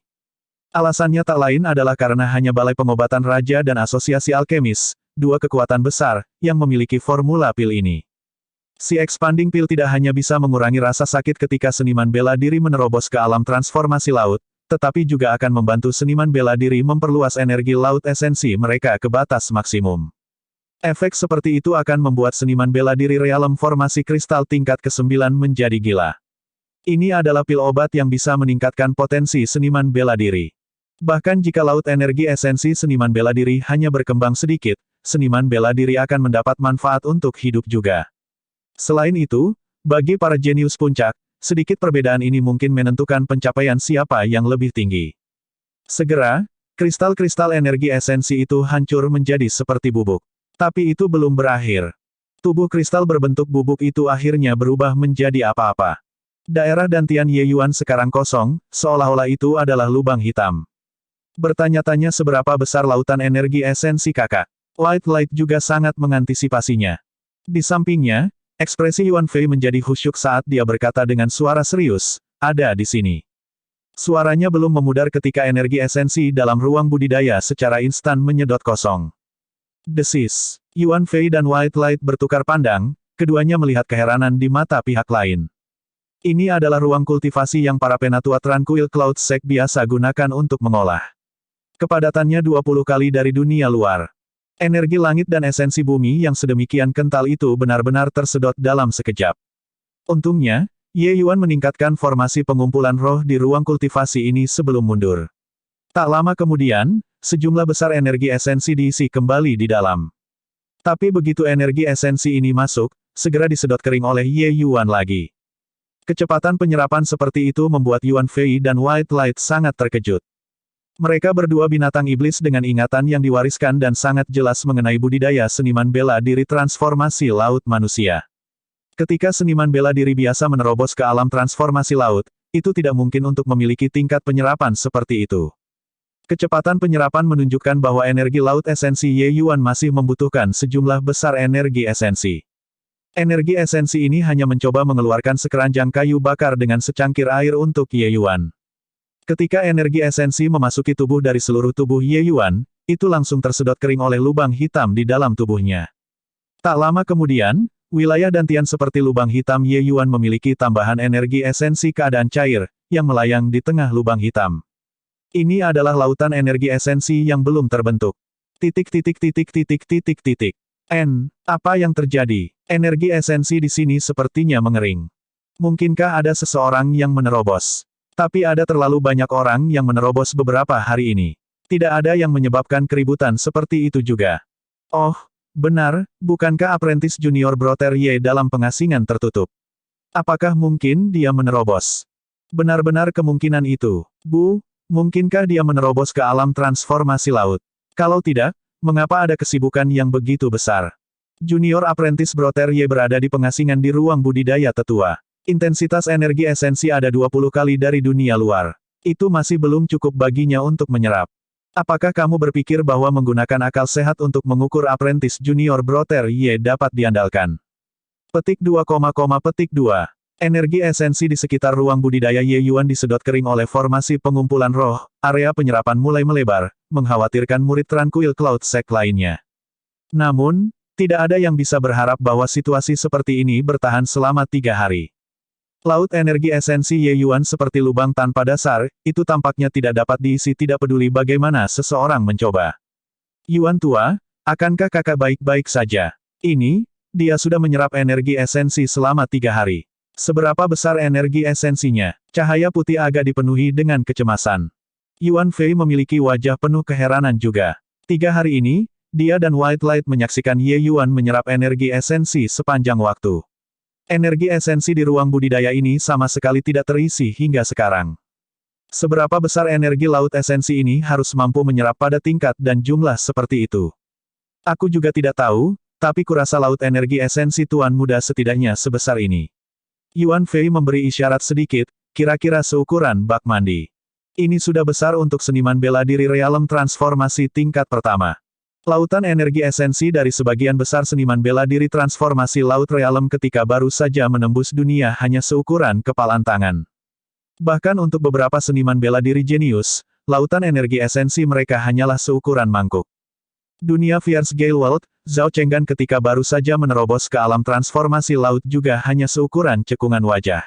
Alasannya tak lain adalah karena hanya Balai Pengobatan Raja dan Asosiasi Alkemis, dua kekuatan besar, yang memiliki formula pil ini. Si expanding pil tidak hanya bisa mengurangi rasa sakit ketika seniman bela diri menerobos ke alam transformasi laut, tetapi juga akan membantu seniman bela diri memperluas energi laut esensi mereka ke batas maksimum. Efek seperti itu akan membuat seniman bela diri realem formasi kristal tingkat ke-9 menjadi gila. Ini adalah pil obat yang bisa meningkatkan potensi seniman bela diri. Bahkan jika laut energi esensi seniman bela diri hanya berkembang sedikit, seniman bela diri akan mendapat manfaat untuk hidup juga. Selain itu, bagi para jenius puncak, sedikit perbedaan ini mungkin menentukan pencapaian siapa yang lebih tinggi. Segera, kristal-kristal energi esensi itu hancur menjadi seperti bubuk. Tapi itu belum berakhir. Tubuh kristal berbentuk bubuk itu akhirnya berubah menjadi apa-apa. Daerah dantian Ye Yuan sekarang kosong, seolah-olah itu adalah lubang hitam. Bertanya-tanya seberapa besar lautan energi esensi kakak. White Light juga sangat mengantisipasinya. Di sampingnya, ekspresi Yuan Fei menjadi khusyuk saat dia berkata dengan suara serius, ada di sini. Suaranya belum memudar ketika energi esensi dalam ruang budidaya secara instan menyedot kosong. Desis. Yuan Fei dan White Light bertukar pandang, keduanya melihat keheranan di mata pihak lain. Ini adalah ruang kultivasi yang para penatua Tranquil Cloud Sect biasa gunakan untuk mengolah. Kepadatannya 20 kali dari dunia luar. Energi langit dan esensi bumi yang sedemikian kental itu benar-benar tersedot dalam sekejap. Untungnya, Ye Yuan meningkatkan formasi pengumpulan roh di ruang kultivasi ini sebelum mundur. Tak lama kemudian, sejumlah besar energi esensi diisi kembali di dalam. Tapi begitu energi esensi ini masuk, segera disedot kering oleh Ye Yuan lagi. Kecepatan penyerapan seperti itu membuat Yuan Fei dan White Light sangat terkejut. Mereka berdua binatang iblis dengan ingatan yang diwariskan dan sangat jelas mengenai budidaya seniman bela diri transformasi laut manusia. Ketika seniman bela diri biasa menerobos ke alam transformasi laut, itu tidak mungkin untuk memiliki tingkat penyerapan seperti itu. Kecepatan penyerapan menunjukkan bahwa energi laut esensi Ye Yuan masih membutuhkan sejumlah besar energi esensi. Energi esensi ini hanya mencoba mengeluarkan sekeranjang kayu bakar dengan secangkir air untuk Ye Yuan. Ketika energi esensi memasuki tubuh dari seluruh tubuh Ye Yuan, itu langsung tersedot kering oleh lubang hitam di dalam tubuhnya. Tak lama kemudian, wilayah dantian seperti lubang hitam Ye Yuan memiliki tambahan energi esensi keadaan cair, yang melayang di tengah lubang hitam. Ini adalah lautan energi esensi yang belum terbentuk. Apa yang terjadi? Energi esensi di sini sepertinya mengering. Mungkinkah ada seseorang yang menerobos? Tapi ada terlalu banyak orang yang menerobos beberapa hari ini. Tidak ada yang menyebabkan keributan seperti itu juga. Oh, benar, bukankah apprentice junior Brother Ye dalam pengasingan tertutup? Apakah mungkin dia menerobos? Benar-benar kemungkinan itu. Bu, Mungkinkah dia menerobos ke alam transformasi laut? Kalau tidak, mengapa ada kesibukan yang begitu besar? Junior Apprentice Brother Ye berada di pengasingan di ruang budidaya tetua. Intensitas energi esensi ada 20 kali dari dunia luar. Itu masih belum cukup baginya untuk menyerap. Apakah kamu berpikir bahwa menggunakan akal sehat untuk mengukur Apprentice Junior Brother Ye dapat diandalkan? Petik 2, petik 2. Energi esensi di sekitar ruang budidaya Ye Yuan disedot kering oleh formasi pengumpulan roh, area penyerapan mulai melebar, mengkhawatirkan murid Tranquil Cloud Sect lainnya. Namun, tidak ada yang bisa berharap bahwa situasi seperti ini bertahan selama 3 hari. Laut energi esensi Ye Yuan seperti lubang tanpa dasar, itu tampaknya tidak dapat diisi tidak peduli bagaimana seseorang mencoba. Yuan tua, akankah kakak baik-baik saja? Ini, dia sudah menyerap energi esensi selama 3 hari. Seberapa besar energi esensinya? Cahaya putih agak dipenuhi dengan kecemasan. Yuan Fei memiliki wajah penuh keheranan juga. 3 hari ini, dia dan White Light menyaksikan Ye Yuan menyerap energi esensi sepanjang waktu. Energi esensi di ruang budidaya ini sama sekali tidak terisi hingga sekarang. Seberapa besar energi laut esensi ini harus mampu menyerap pada tingkat dan jumlah seperti itu? Aku juga tidak tahu, tapi kurasa laut energi esensi Tuan Muda setidaknya sebesar ini. Yuan Fei memberi isyarat sedikit, kira-kira seukuran bak mandi. Ini sudah besar untuk seniman bela diri realem transformasi tingkat pertama. Lautan energi esensi dari sebagian besar seniman bela diri transformasi laut realem ketika baru saja menembus dunia hanya seukuran kepalan tangan. Bahkan untuk beberapa seniman bela diri jenius, lautan energi esensi mereka hanyalah seukuran mangkuk. Dunia Fierce Gale World, Zhao Chenggan ketika baru saja menerobos ke alam transformasi laut juga hanya seukuran cekungan wajah.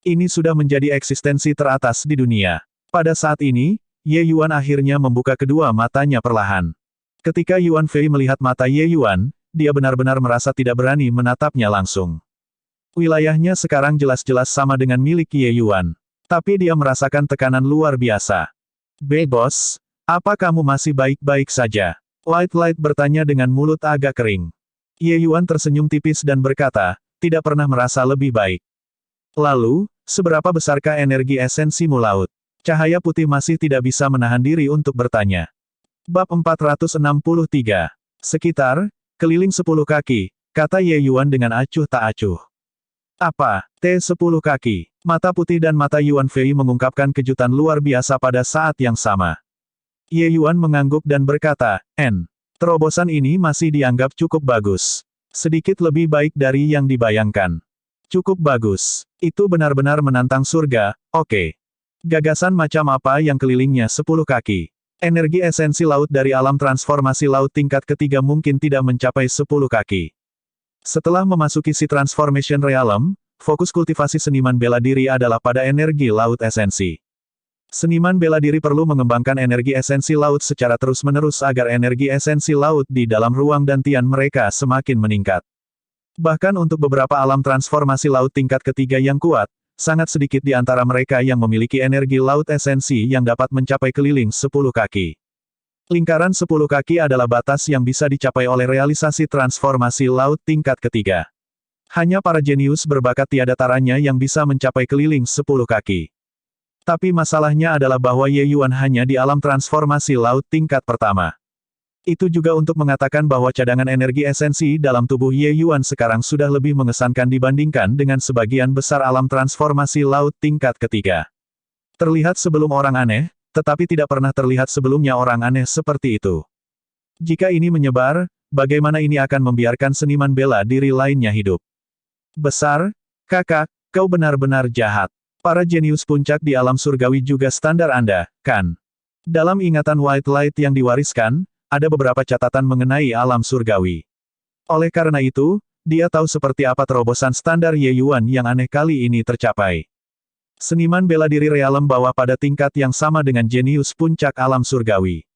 Ini sudah menjadi eksistensi teratas di dunia. Pada saat ini, Ye Yuan akhirnya membuka kedua matanya perlahan. Ketika Yuan Fei melihat mata Ye Yuan, dia benar-benar merasa tidak berani menatapnya langsung. Wilayahnya sekarang jelas-jelas sama dengan milik Ye Yuan. Tapi dia merasakan tekanan luar biasa. Bos, apa kamu masih baik-baik saja? White Light bertanya dengan mulut agak kering. Ye Yuan tersenyum tipis dan berkata, tidak pernah merasa lebih baik. Lalu, seberapa besarkah energi esensimu laut? Cahaya putih masih tidak bisa menahan diri untuk bertanya. Bab 463. Sekitar, keliling 10 kaki, kata Ye Yuan dengan acuh tak acuh. Apa, T10 kaki? Mata putih dan mata Yuan Fei mengungkapkan kejutan luar biasa pada saat yang sama. Ye Yuan mengangguk dan berkata, terobosan ini masih dianggap cukup bagus. Sedikit lebih baik dari yang dibayangkan. Cukup bagus. Itu benar-benar menantang surga, oke. Gagasan macam apa yang kelilingnya 10 kaki? Energi esensi laut dari alam transformasi laut tingkat ketiga mungkin tidak mencapai 10 kaki. Setelah memasuki si Transformation Realm, fokus kultivasi seniman bela diri adalah pada energi laut esensi. Seniman bela diri perlu mengembangkan energi esensi laut secara terus-menerus agar energi esensi laut di dalam ruang dantian mereka semakin meningkat. Bahkan untuk beberapa alam transformasi laut tingkat ketiga yang kuat, sangat sedikit di antara mereka yang memiliki energi laut esensi yang dapat mencapai keliling 10 kaki. Lingkaran 10 kaki adalah batas yang bisa dicapai oleh realisasi transformasi laut tingkat ketiga. Hanya para jenius berbakat tiada taranya yang bisa mencapai keliling 10 kaki. Tapi masalahnya adalah bahwa Ye Yuan hanya di alam transformasi laut tingkat pertama. Itu juga untuk mengatakan bahwa cadangan energi esensi dalam tubuh Ye Yuan sekarang sudah lebih mengesankan dibandingkan dengan sebagian besar alam transformasi laut tingkat ketiga. Terlihat sebelum orang aneh, tetapi tidak pernah terlihat sebelumnya orang aneh seperti itu. Jika ini menyebar, bagaimana ini akan membiarkan seniman bela diri lainnya hidup? Besar, kakak, kau benar-benar jahat. Para jenius puncak di alam surgawi juga standar Anda, kan? Dalam ingatan White Light yang diwariskan, ada beberapa catatan mengenai alam surgawi. Oleh karena itu, dia tahu seperti apa terobosan standar Ye Yuan yang aneh kali ini tercapai. Seniman bela diri realem bawah pada tingkat yang sama dengan jenius puncak alam surgawi.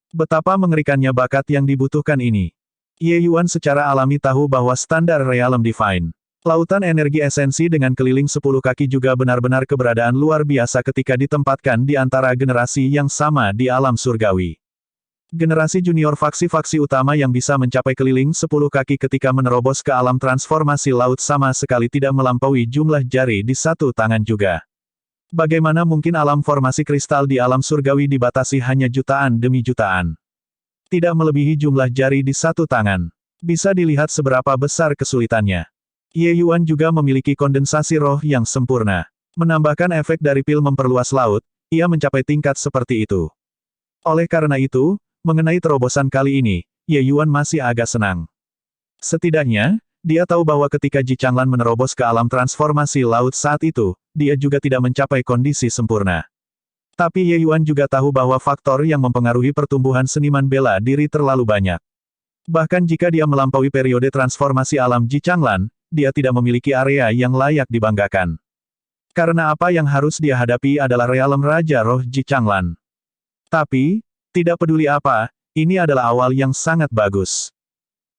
Betapa mengerikannya bakat yang dibutuhkan ini. Ye Yuan secara alami tahu bahwa standar realem divine. Lautan energi esensi dengan keliling 10 kaki juga benar-benar keberadaan luar biasa ketika ditempatkan di antara generasi yang sama di alam surgawi. Generasi junior faksi-faksi utama yang bisa mencapai keliling 10 kaki ketika menerobos ke alam transformasi laut sama sekali tidak melampaui jumlah jari di satu tangan juga. Bagaimana mungkin alam formasi kristal di alam surgawi dibatasi hanya jutaan demi jutaan? Tidak melebihi jumlah jari di satu tangan. Bisa dilihat seberapa besar kesulitannya. Ye Yuan juga memiliki kondensasi roh yang sempurna. Menambahkan efek dari pil memperluas laut, ia mencapai tingkat seperti itu. Oleh karena itu, mengenai terobosan kali ini, Ye Yuan masih agak senang. Setidaknya, dia tahu bahwa ketika Ji Changlan menerobos ke alam transformasi laut saat itu, dia juga tidak mencapai kondisi sempurna. Tapi Ye Yuan juga tahu bahwa faktor yang mempengaruhi pertumbuhan seniman bela diri terlalu banyak. Bahkan jika dia melampaui periode transformasi alam Ji Changlan, dia tidak memiliki area yang layak dibanggakan. Karena apa yang harus dia hadapi adalah realem Raja Roh Ji Changlan. Tapi, tidak peduli apa, ini adalah awal yang sangat bagus.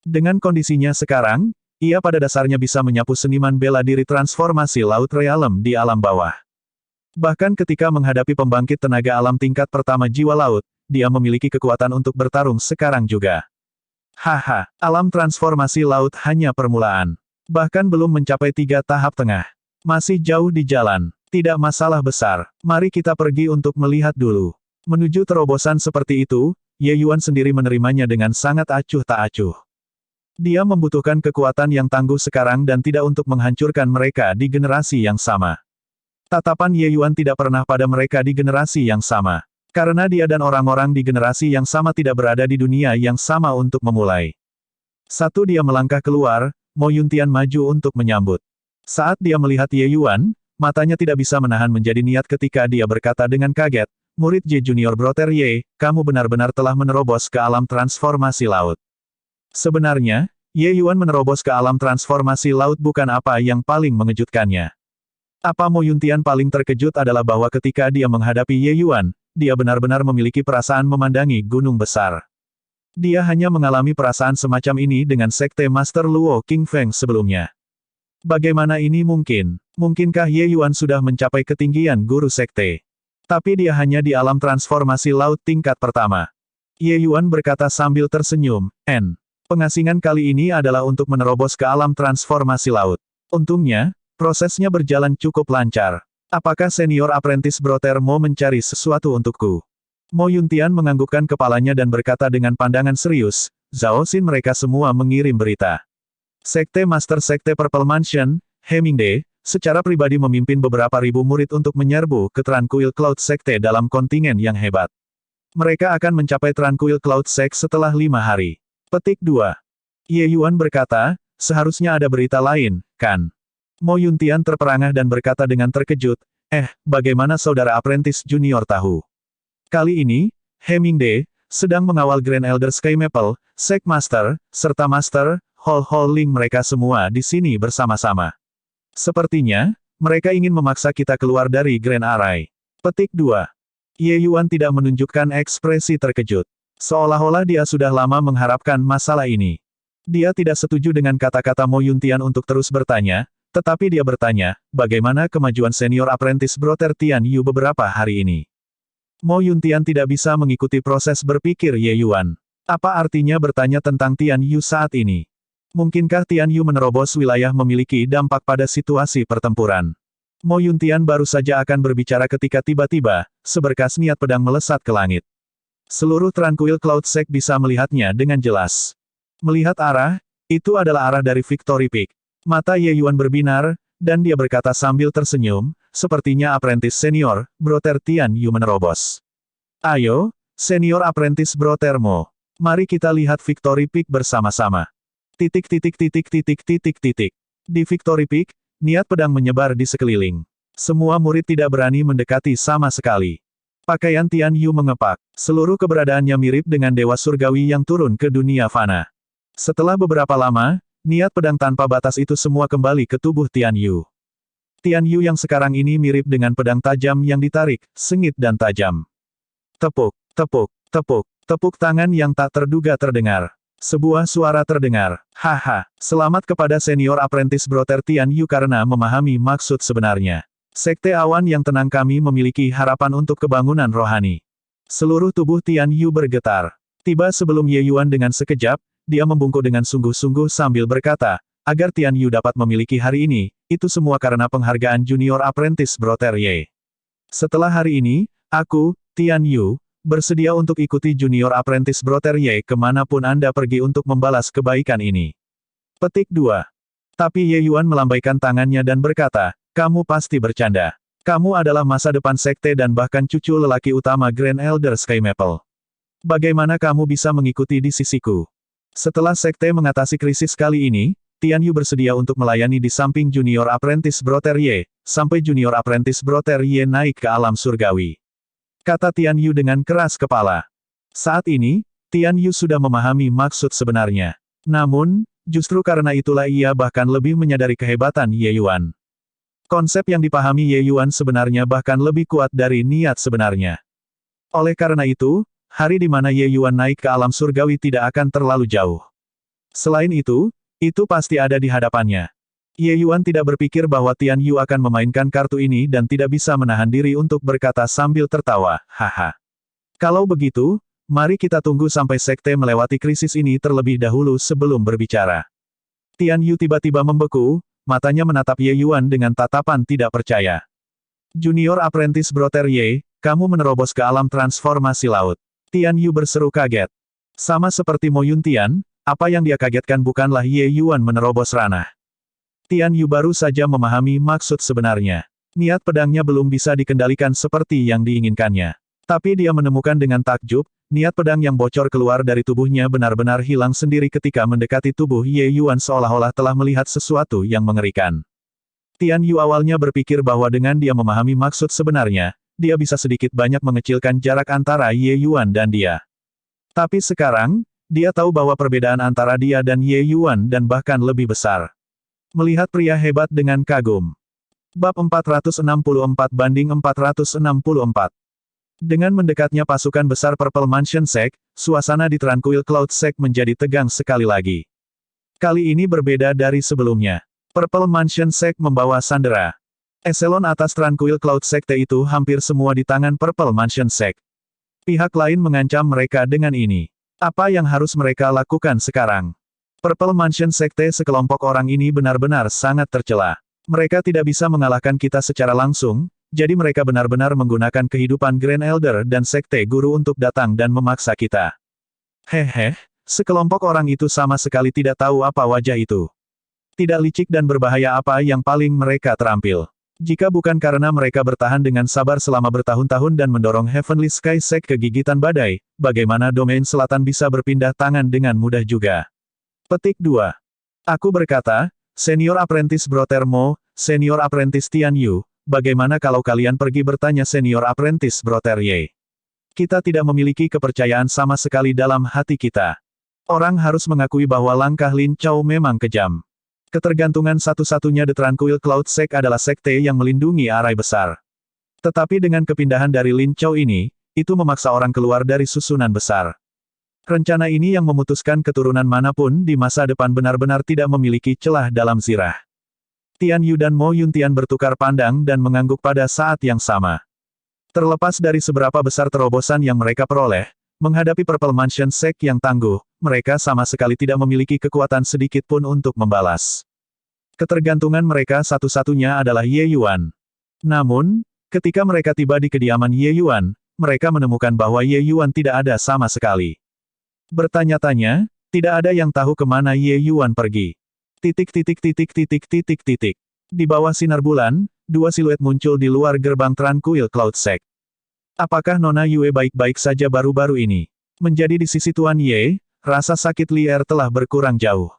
Dengan kondisinya sekarang, ia pada dasarnya bisa menyapu seniman bela diri transformasi laut realem di alam bawah. Bahkan ketika menghadapi pembangkit tenaga alam tingkat pertama jiwa laut, dia memiliki kekuatan untuk bertarung sekarang juga. Haha, alam transformasi laut hanya permulaan. Bahkan belum mencapai 3 tahap tengah. Masih jauh di jalan. Tidak masalah besar. Mari kita pergi untuk melihat dulu. Menuju terobosan seperti itu, Ye Yuan sendiri menerimanya dengan sangat acuh tak acuh. Dia membutuhkan kekuatan yang tangguh sekarang dan tidak untuk menghancurkan mereka di generasi yang sama. Tatapan Ye Yuan tidak pernah pada mereka di generasi yang sama. Karena dia dan orang-orang di generasi yang sama tidak berada di dunia yang sama untuk memulai. Satu dia melangkah keluar, Mo Yuntian maju untuk menyambut. Saat dia melihat Ye Yuan, matanya tidak bisa menahan menjadi niat ketika dia berkata dengan kaget, "Murid J Junior Brother Ye, kamu benar-benar telah menerobos ke alam transformasi laut." Sebenarnya, Ye Yuan menerobos ke alam transformasi laut bukan apa yang paling mengejutkannya. Apa Mo Yuntian paling terkejut adalah bahwa ketika dia menghadapi Ye Yuan, dia benar-benar memiliki perasaan memandangi gunung besar. Dia hanya mengalami perasaan semacam ini dengan Sekte Master Luo King Feng sebelumnya. Bagaimana ini mungkin? Mungkinkah Ye Yuan sudah mencapai ketinggian guru sekte? Tapi dia hanya di alam transformasi laut tingkat pertama. Ye Yuan berkata sambil tersenyum, Pengasingan kali ini adalah untuk menerobos ke alam transformasi laut. Untungnya, prosesnya berjalan cukup lancar. Apakah senior apprentice Brother Mo mencari sesuatu untukku? Mo Yuntian menganggukkan kepalanya dan berkata dengan pandangan serius, Zhao Xin mereka semua mengirim berita. Sekte Master Sekte Purple Mansion, Hemingde, secara pribadi memimpin beberapa ribu murid untuk menyerbu ke Tranquil Cloud Sekte dalam kontingen yang hebat. Mereka akan mencapai Tranquil Cloud Sek setelah 5 hari. Petik 2. Ye Yuan berkata, seharusnya ada berita lain, kan? Mo Yuntian terperangah dan berkata dengan terkejut, bagaimana saudara apprentice junior tahu? Kali ini, Hemingde, sedang mengawal Grand Elder Sky Maple, Sek Master, serta Master, Hol Ling mereka semua di sini bersama-sama. Sepertinya, mereka ingin memaksa kita keluar dari Grand Array. Petik 2. Ye Yuan tidak menunjukkan ekspresi terkejut. Seolah-olah dia sudah lama mengharapkan masalah ini. Dia tidak setuju dengan kata-kata Mo Yuntian untuk terus bertanya, tetapi dia bertanya, bagaimana kemajuan senior apprentice Brother Tian Yu beberapa hari ini? Mo Yuntian tidak bisa mengikuti proses berpikir Ye Yuan. Apa artinya bertanya tentang Tian Yu saat ini? Mungkinkah Tian Yu menerobos wilayah memiliki dampak pada situasi pertempuran? Mo Yuntian baru saja akan berbicara ketika tiba-tiba, seberkas niat pedang melesat ke langit. Seluruh Tranquil Cloud Sek bisa melihatnya dengan jelas. Melihat arah, itu adalah arah dari Victory Peak. Mata Ye Yuan berbinar, dan dia berkata sambil tersenyum, sepertinya apprentice senior, Brother Tian Yu menerobos. Ayo, senior apprentice Brother Mo. Mari kita lihat Victory Peak bersama-sama. Di Victory Peak, niat pedang menyebar di sekeliling. Semua murid tidak berani mendekati sama sekali. Pakaian Tian Yu mengepak. Seluruh keberadaannya mirip dengan dewa surgawi yang turun ke dunia fana. Setelah beberapa lama, niat pedang tanpa batas itu semua kembali ke tubuh Tian Yu. Tian Yu yang sekarang ini mirip dengan pedang tajam yang ditarik, sengit dan tajam. Tepuk, tepuk, tepuk, tepuk tangan yang tak terduga terdengar. Sebuah suara terdengar. Haha, selamat kepada senior apprentice Brother Tian Yu karena memahami maksud sebenarnya. Sekte awan yang tenang kami memiliki harapan untuk kebangunan rohani. Seluruh tubuh Tian Yu bergetar. Tiba sebelum Ye Yuan dengan sekejap, dia membungkuk dengan sungguh-sungguh sambil berkata, agar Tian Yu dapat memiliki hari ini, itu semua karena penghargaan Junior Apprentice Brother Ye. Setelah hari ini, aku, Tian Yu, bersedia untuk ikuti Junior Apprentice Brother Ye kemanapun Anda pergi untuk membalas kebaikan ini. Petik 2. Tapi Ye Yuan melambaikan tangannya dan berkata, kamu pasti bercanda. Kamu adalah masa depan sekte dan bahkan cucu lelaki utama Grand Elder Sky Maple. Bagaimana kamu bisa mengikuti di sisiku? Setelah sekte mengatasi krisis kali ini, Tian Yu bersedia untuk melayani di samping Junior Apprentice Brother Ye, sampai Junior Apprentice Brother Ye naik ke alam surgawi. Kata Tian Yu dengan keras kepala. Saat ini, Tian Yu sudah memahami maksud sebenarnya. Namun, justru karena itulah ia bahkan lebih menyadari kehebatan Ye Yuan. Konsep yang dipahami Ye Yuan sebenarnya bahkan lebih kuat dari niat sebenarnya. Oleh karena itu, hari di mana Ye Yuan naik ke alam surgawi tidak akan terlalu jauh. Selain itu pasti ada di hadapannya. Ye Yuan tidak berpikir bahwa Tian Yu akan memainkan kartu ini dan tidak bisa menahan diri untuk berkata sambil tertawa, haha. Kalau begitu, mari kita tunggu sampai sekte melewati krisis ini terlebih dahulu sebelum berbicara. Tian Yu tiba-tiba membeku, matanya menatap Ye Yuan dengan tatapan tidak percaya. Junior Apprentice Brother Ye, kamu menerobos ke alam transformasi laut. Tian Yu berseru kaget. Sama seperti Mo Yuntian, apa yang dia kagetkan bukanlah Ye Yuan menerobos ranah. Tian Yu baru saja memahami maksud sebenarnya. Niat pedangnya belum bisa dikendalikan seperti yang diinginkannya. Tapi dia menemukan dengan takjub, niat pedang yang bocor keluar dari tubuhnya benar-benar hilang sendiri ketika mendekati tubuh Ye Yuan seolah-olah telah melihat sesuatu yang mengerikan. Tian Yu awalnya berpikir bahwa dengan dia memahami maksud sebenarnya, dia bisa sedikit banyak mengecilkan jarak antara Ye Yuan dan dia. Tapi sekarang, dia tahu bahwa perbedaan antara dia dan Ye Yuan dan bahkan lebih besar. Melihat pria hebat dengan kagum. Bab 464-464. Dengan mendekatnya pasukan besar Purple Mansion Sect, suasana di Tranquil Cloud Sect menjadi tegang sekali lagi. Kali ini berbeda dari sebelumnya. Purple Mansion Sect membawa sandera. Eselon atas Tranquil Cloud Sekte itu hampir semua di tangan Purple Mansion Sect. Pihak lain mengancam mereka dengan ini. Apa yang harus mereka lakukan sekarang? Purple Mansion Sekte sekelompok orang ini benar-benar sangat tercela. Mereka tidak bisa mengalahkan kita secara langsung, jadi mereka benar-benar menggunakan kehidupan Grand Elder dan Sekte Guru untuk datang dan memaksa kita. Hehe, sekelompok orang itu sama sekali tidak tahu apa wajah itu. Tidak licik dan berbahaya apa yang paling mereka terampil. Jika bukan karena mereka bertahan dengan sabar selama bertahun-tahun dan mendorong Heavenly Sky Sect ke gigitan badai, bagaimana domain selatan bisa berpindah tangan dengan mudah juga? Petik 2. Aku berkata, Senior Apprentice Brother Mo, Senior Apprentice Tian Yu, bagaimana kalau kalian pergi bertanya Senior Apprentice Brother Ye? Kita tidak memiliki kepercayaan sama sekali dalam hati kita. Orang harus mengakui bahwa langkah Lin Chao memang kejam. Ketergantungan satu-satunya The Tranquil Cloud Sect adalah sekte yang melindungi arai besar. Tetapi dengan kepindahan dari Lin Chao ini, itu memaksa orang keluar dari susunan besar. Rencana ini yang memutuskan keturunan manapun di masa depan benar-benar tidak memiliki celah dalam zirah. Tian Yu dan Mo Yuntian bertukar pandang dan mengangguk pada saat yang sama. Terlepas dari seberapa besar terobosan yang mereka peroleh, menghadapi Purple Mansion Sect yang tangguh, mereka sama sekali tidak memiliki kekuatan sedikit pun untuk membalas. Ketergantungan mereka satu-satunya adalah Ye Yuan. Namun, ketika mereka tiba di kediaman Ye Yuan, mereka menemukan bahwa Ye Yuan tidak ada sama sekali. Bertanya-tanya, tidak ada yang tahu kemana Ye Yuan pergi. Di bawah sinar bulan, dua siluet muncul di luar gerbang Tranquil Cloud Sect. Apakah Nona Yue baik-baik saja baru-baru ini? Menjadi di sisi Tuan Ye, rasa sakit liar telah berkurang jauh.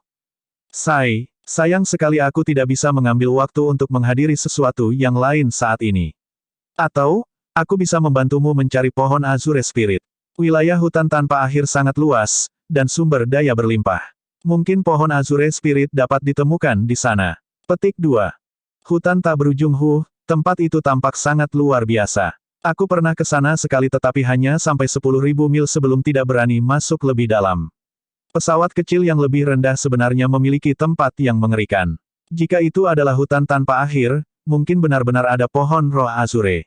Sayang sekali aku tidak bisa mengambil waktu untuk menghadiri sesuatu yang lain saat ini. Atau, aku bisa membantumu mencari pohon Azure Spirit. Wilayah hutan tanpa akhir sangat luas, dan sumber daya berlimpah. Mungkin pohon Azure Spirit dapat ditemukan di sana. Petik 2. Hutan tak berujung tempat itu tampak sangat luar biasa. Aku pernah ke sana sekali tetapi hanya sampai 10.000 mil sebelum tidak berani masuk lebih dalam. Pesawat kecil yang lebih rendah sebenarnya memiliki tempat yang mengerikan. Jika itu adalah hutan tanpa akhir, mungkin benar-benar ada pohon roh Azure.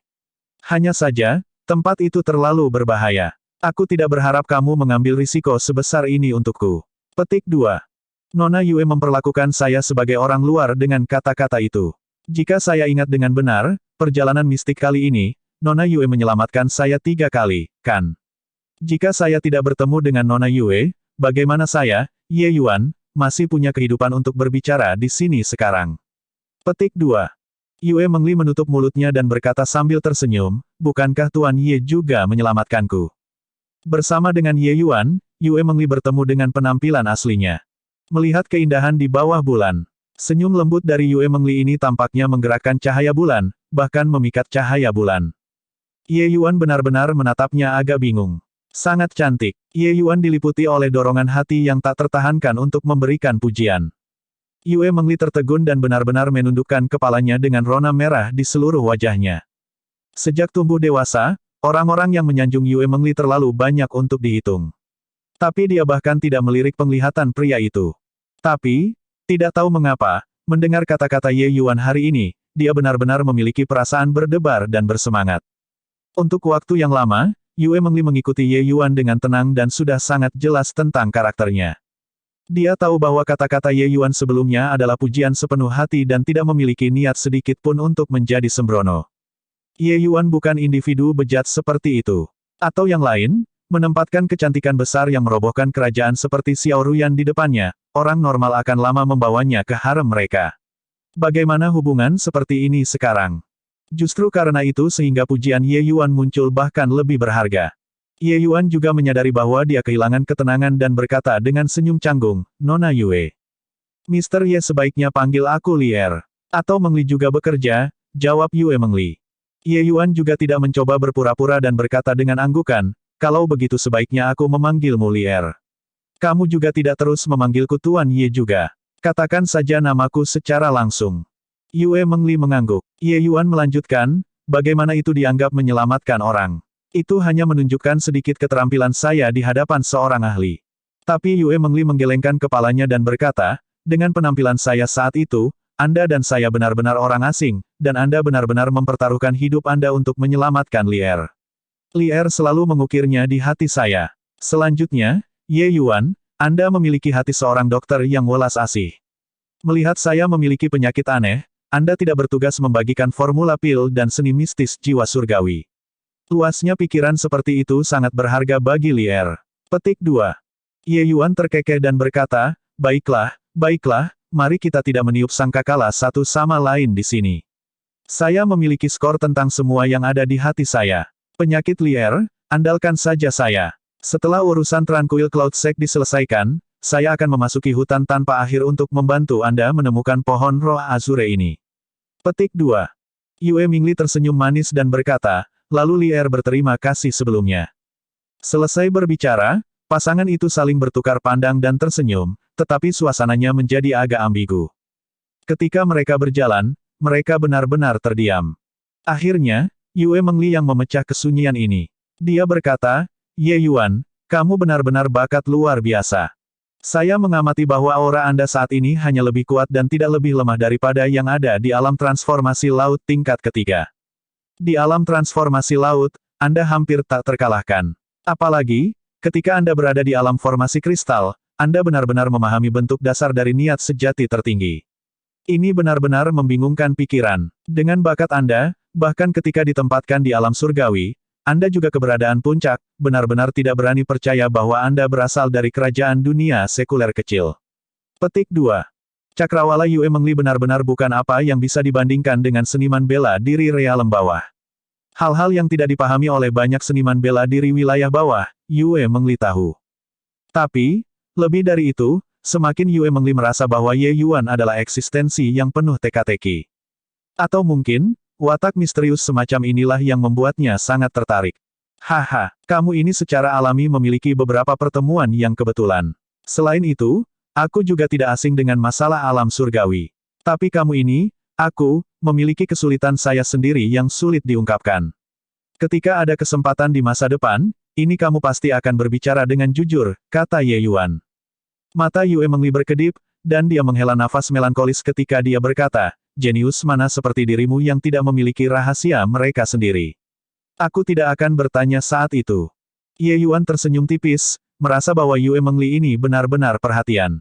Hanya saja, tempat itu terlalu berbahaya. Aku tidak berharap kamu mengambil risiko sebesar ini untukku. Petik 2. Nona Yue memperlakukan saya sebagai orang luar dengan kata-kata itu. Jika saya ingat dengan benar, perjalanan mistik kali ini, Nona Yue menyelamatkan saya 3 kali, kan? Jika saya tidak bertemu dengan Nona Yue, bagaimana saya, Ye Yuan, masih punya kehidupan untuk berbicara di sini sekarang? Petik 2. Yue Mengli menutup mulutnya dan berkata sambil tersenyum, bukankah Tuan Ye juga menyelamatkanku? Bersama dengan Ye Yuan, Yue Mengli bertemu dengan penampilan aslinya. Melihat keindahan di bawah bulan. Senyum lembut dari Yue Mengli ini tampaknya menggerakkan cahaya bulan, bahkan memikat cahaya bulan. Ye Yuan benar-benar menatapnya agak bingung. Sangat cantik. Ye Yuan diliputi oleh dorongan hati yang tak tertahankan untuk memberikan pujian. Yue Mengli tertegun dan benar-benar menundukkan kepalanya dengan rona merah di seluruh wajahnya. Sejak tumbuh dewasa, orang-orang yang menyanjung Yue Mengli terlalu banyak untuk dihitung. Tapi dia bahkan tidak melirik penglihatan pria itu. Tapi, tidak tahu mengapa, mendengar kata-kata Ye Yuan hari ini, dia benar-benar memiliki perasaan berdebar dan bersemangat. Untuk waktu yang lama, Yue Mengli mengikuti Ye Yuan dengan tenang dan sudah sangat jelas tentang karakternya. Dia tahu bahwa kata-kata Ye Yuan sebelumnya adalah pujian sepenuh hati dan tidak memiliki niat sedikit pun untuk menjadi sembrono. Ye Yuan bukan individu bejat seperti itu. Atau yang lain, menempatkan kecantikan besar yang merobohkan kerajaan seperti Xiao Ruyan di depannya, orang normal akan lama membawanya ke harem mereka. Bagaimana hubungan seperti ini sekarang? Justru karena itu sehingga pujian Ye Yuan muncul bahkan lebih berharga. Ye Yuan juga menyadari bahwa dia kehilangan ketenangan dan berkata dengan senyum canggung, Nona Yue. Mister Ye sebaiknya panggil aku Lier. Atau Mengli juga bekerja, jawab Yue Mengli. Ye Yuan juga tidak mencoba berpura-pura dan berkata dengan anggukan, kalau begitu sebaiknya aku memanggilmu Lier. Kamu juga tidak terus memanggilku Tuan Ye juga. Katakan saja namaku secara langsung. Yue Mengli mengangguk. Ye Yuan melanjutkan, bagaimana itu dianggap menyelamatkan orang. Itu hanya menunjukkan sedikit keterampilan saya di hadapan seorang ahli. Tapi Yue Mengli menggelengkan kepalanya dan berkata, dengan penampilan saya saat itu, Anda dan saya benar-benar orang asing, dan Anda benar-benar mempertaruhkan hidup Anda untuk menyelamatkan Lier. Lier selalu mengukirnya di hati saya. Selanjutnya, Ye Yuan, Anda memiliki hati seorang dokter yang welas asih. Melihat saya memiliki penyakit aneh, Anda tidak bertugas membagikan formula pil dan seni mistis jiwa surgawi. Luasnya pikiran seperti itu sangat berharga bagi Lier. Petik 2. Ye Yuan terkekeh dan berkata, baiklah, mari kita tidak meniup sangkakala satu sama lain di sini. Saya memiliki skor tentang semua yang ada di hati saya. Penyakit Lier, andalkan saja saya. Setelah urusan Tranquil Cloud Sect diselesaikan, saya akan memasuki hutan tanpa akhir untuk membantu Anda menemukan pohon roh Azure ini. Petik 2. Yue Mingli tersenyum manis dan berkata, lalu Lier berterima kasih sebelumnya. Selesai berbicara, pasangan itu saling bertukar pandang dan tersenyum, tetapi suasananya menjadi agak ambigu. Ketika mereka berjalan, mereka benar-benar terdiam. Akhirnya, Yue Mengli yang memecah kesunyian ini. Dia berkata, Ye Yuan, kamu benar-benar bakat luar biasa. Saya mengamati bahwa aura Anda saat ini hanya lebih kuat dan tidak lebih lemah daripada yang ada di alam transformasi laut tingkat ketiga. Di alam transformasi laut, Anda hampir tak terkalahkan. Apalagi, ketika Anda berada di alam formasi kristal, Anda benar-benar memahami bentuk dasar dari niat sejati tertinggi. Ini benar-benar membingungkan pikiran. Dengan bakat Anda, bahkan ketika ditempatkan di alam surgawi, Anda juga keberadaan puncak, benar-benar tidak berani percaya bahwa Anda berasal dari kerajaan dunia sekuler kecil. Petik 2. Cakrawala Yue Mengli benar-benar bukan apa yang bisa dibandingkan dengan seniman bela diri realem bawah. Hal-hal yang tidak dipahami oleh banyak seniman bela diri wilayah bawah, Yue Mengli tahu. Tapi, lebih dari itu, semakin Yue Mengli merasa bahwa Ye Yuan adalah eksistensi yang penuh teka-teki. Atau mungkin, watak misterius semacam inilah yang membuatnya sangat tertarik. Haha, kamu ini secara alami memiliki beberapa pertemuan yang kebetulan. Selain itu, aku juga tidak asing dengan masalah alam surgawi. Tapi kamu ini, aku, memiliki kesulitan saya sendiri yang sulit diungkapkan. Ketika ada kesempatan di masa depan, ini kamu pasti akan berbicara dengan jujur, kata Ye Yuan. Mata Yue Mengli berkedip, dan dia menghela nafas melankolis ketika dia berkata, jenius mana seperti dirimu yang tidak memiliki rahasia mereka sendiri. Aku tidak akan bertanya saat itu. Ye Yuan tersenyum tipis, merasa bahwa Yue Mengli ini benar-benar perhatian.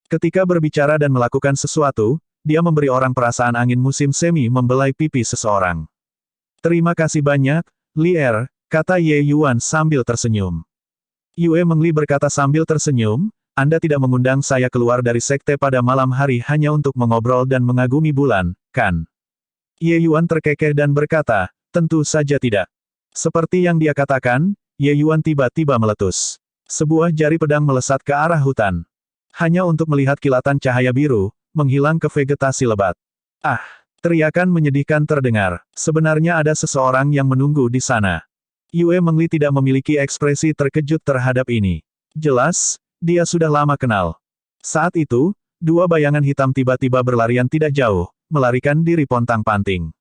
Ketika berbicara dan melakukan sesuatu, dia memberi orang perasaan angin musim semi membelai pipi seseorang. Terima kasih banyak, Li Er, kata Ye Yuan sambil tersenyum. Yue Mengli berkata sambil tersenyum, Anda tidak mengundang saya keluar dari sekte pada malam hari hanya untuk mengobrol dan mengagumi bulan, kan? Ye Yuan terkekeh dan berkata, tentu saja tidak. Seperti yang dia katakan, Ye Yuan tiba-tiba meletus. Sebuah jari pedang melesat ke arah hutan. Hanya untuk melihat kilatan cahaya biru, menghilang ke vegetasi lebat. Ah! Teriakan menyedihkan terdengar. Sebenarnya ada seseorang yang menunggu di sana. Yue Mengli tidak memiliki ekspresi terkejut terhadap ini. Jelas, dia sudah lama kenal. Saat itu, dua bayangan hitam tiba-tiba berlarian tidak jauh, melarikan diri pontang-panting.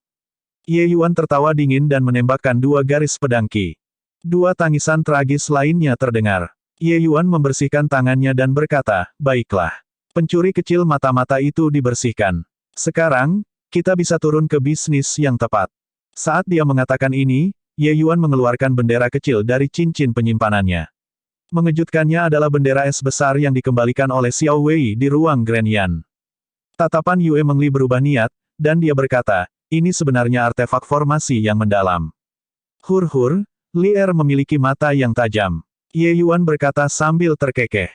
Ye Yuan tertawa dingin dan menembakkan dua garis pedang Qi. Dua tangisan tragis lainnya terdengar. Ye Yuan membersihkan tangannya dan berkata, baiklah. Pencuri kecil mata-mata itu dibersihkan. Sekarang, kita bisa turun ke bisnis yang tepat. Saat dia mengatakan ini, Ye Yuan mengeluarkan bendera kecil dari cincin penyimpanannya. Mengejutkannya adalah bendera es besar yang dikembalikan oleh Xiao Wei di ruang Grand Yan. Tatapan Yue Mengli berubah niat, dan dia berkata, ini sebenarnya artefak formasi yang mendalam. Hur-hur, Li Er memiliki mata yang tajam. Ye Yuan berkata sambil terkekeh.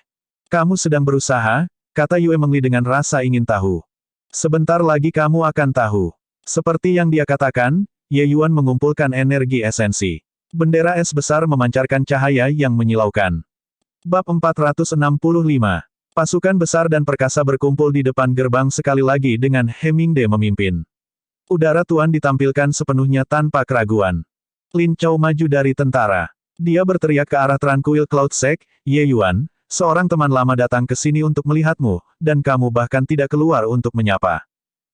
Kamu sedang berusaha, kata Yue Mengli dengan rasa ingin tahu. Sebentar lagi kamu akan tahu. Seperti yang dia katakan, Ye Yuan mengumpulkan energi esensi. Bendera es besar memancarkan cahaya yang menyilaukan. Bab 465. Pasukan besar dan perkasa berkumpul di depan gerbang sekali lagi dengan Hemingde memimpin. Udara Tuan ditampilkan sepenuhnya tanpa keraguan. Lin Chao maju dari tentara. Dia berteriak ke arah Tranquil Cloud Sect, Ye Yuan, seorang teman lama datang ke sini untuk melihatmu, dan kamu bahkan tidak keluar untuk menyapa.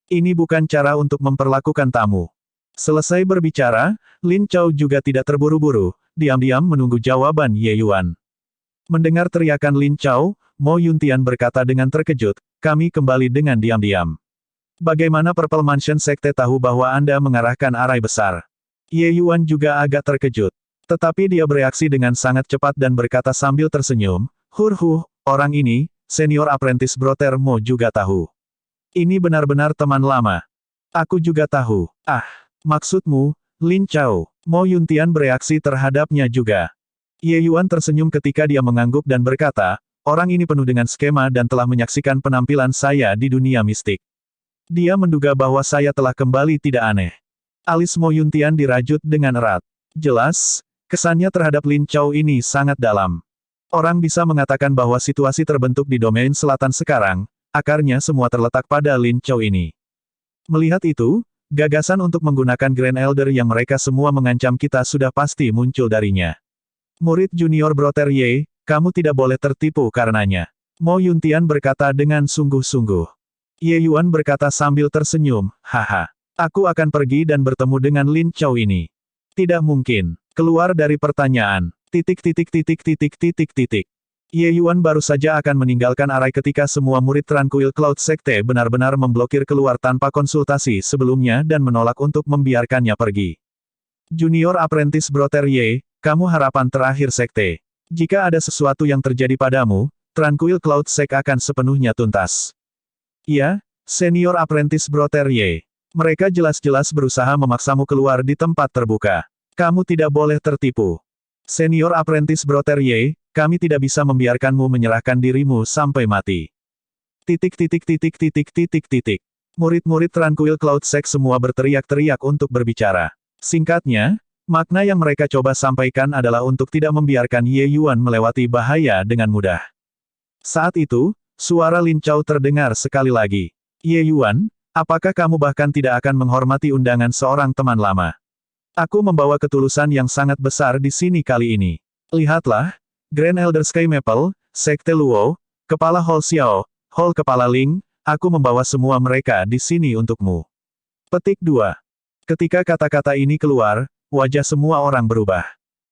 Ini bukan cara untuk memperlakukan tamu. Selesai berbicara, Lin Chao juga tidak terburu-buru, diam-diam menunggu jawaban Ye Yuan. Mendengar teriakan Lin Chao, Mo Yuntian berkata dengan terkejut, kami kembali dengan diam-diam. Bagaimana Purple Mansion Sekte tahu bahwa Anda mengarahkan arai besar? Ye Yuan juga agak terkejut. Tetapi dia bereaksi dengan sangat cepat dan berkata sambil tersenyum, Hur-hur, orang ini, senior apprentice Brother Mo juga tahu. Ini benar-benar teman lama. Aku juga tahu. Ah, maksudmu, Lin Chao. Mo Yuntian bereaksi terhadapnya juga. Ye Yuan tersenyum ketika dia mengangguk dan berkata, orang ini penuh dengan skema dan telah menyaksikan penampilan saya di dunia mistik. Dia menduga bahwa saya telah kembali tidak aneh. Alis Mo Yuntian dirajut dengan erat. Jelas, kesannya terhadap Lin Chao ini sangat dalam. Orang bisa mengatakan bahwa situasi terbentuk di domain selatan sekarang, akarnya semua terletak pada Lin Chao ini. Melihat itu, gagasan untuk menggunakan Grand Elder yang mereka semua mengancam kita sudah pasti muncul darinya. Murid junior Brother Ye, kamu tidak boleh tertipu karenanya. Mo Yuntian berkata dengan sungguh-sungguh. Ye Yuan berkata sambil tersenyum, haha. Aku akan pergi dan bertemu dengan Lin Chao ini. Tidak mungkin. Keluar dari pertanyaan. Ye Yuan baru saja akan meninggalkan arai ketika semua murid Tranquil Cloud Sekte benar-benar memblokir keluar tanpa konsultasi sebelumnya dan menolak untuk membiarkannya pergi. Junior Apprentice Brother Ye, kamu harapan terakhir Sekte. Jika ada sesuatu yang terjadi padamu, Tranquil Cloud Sect akan sepenuhnya tuntas. Iya, Senior Apprentice Brother Ye. Mereka jelas-jelas berusaha memaksamu keluar di tempat terbuka. Kamu tidak boleh tertipu. Senior Apprentice Brother Ye, kami tidak bisa membiarkanmu menyerahkan dirimu sampai mati. Murid-murid Tranquil Cloud Sect semua berteriak-teriak untuk berbicara. Singkatnya, makna yang mereka coba sampaikan adalah untuk tidak membiarkan Ye Yuan melewati bahaya dengan mudah. Saat itu, suara Lin Chao terdengar sekali lagi. Ye Yuan, apakah kamu bahkan tidak akan menghormati undangan seorang teman lama? Aku membawa ketulusan yang sangat besar di sini kali ini. Lihatlah, Grand Elder Sky Maple, Sekte Luo, Kepala Hall Xiao, Hall Kepala Ling, aku membawa semua mereka di sini untukmu. Petik 2. Ketika kata-kata ini keluar, wajah semua orang berubah.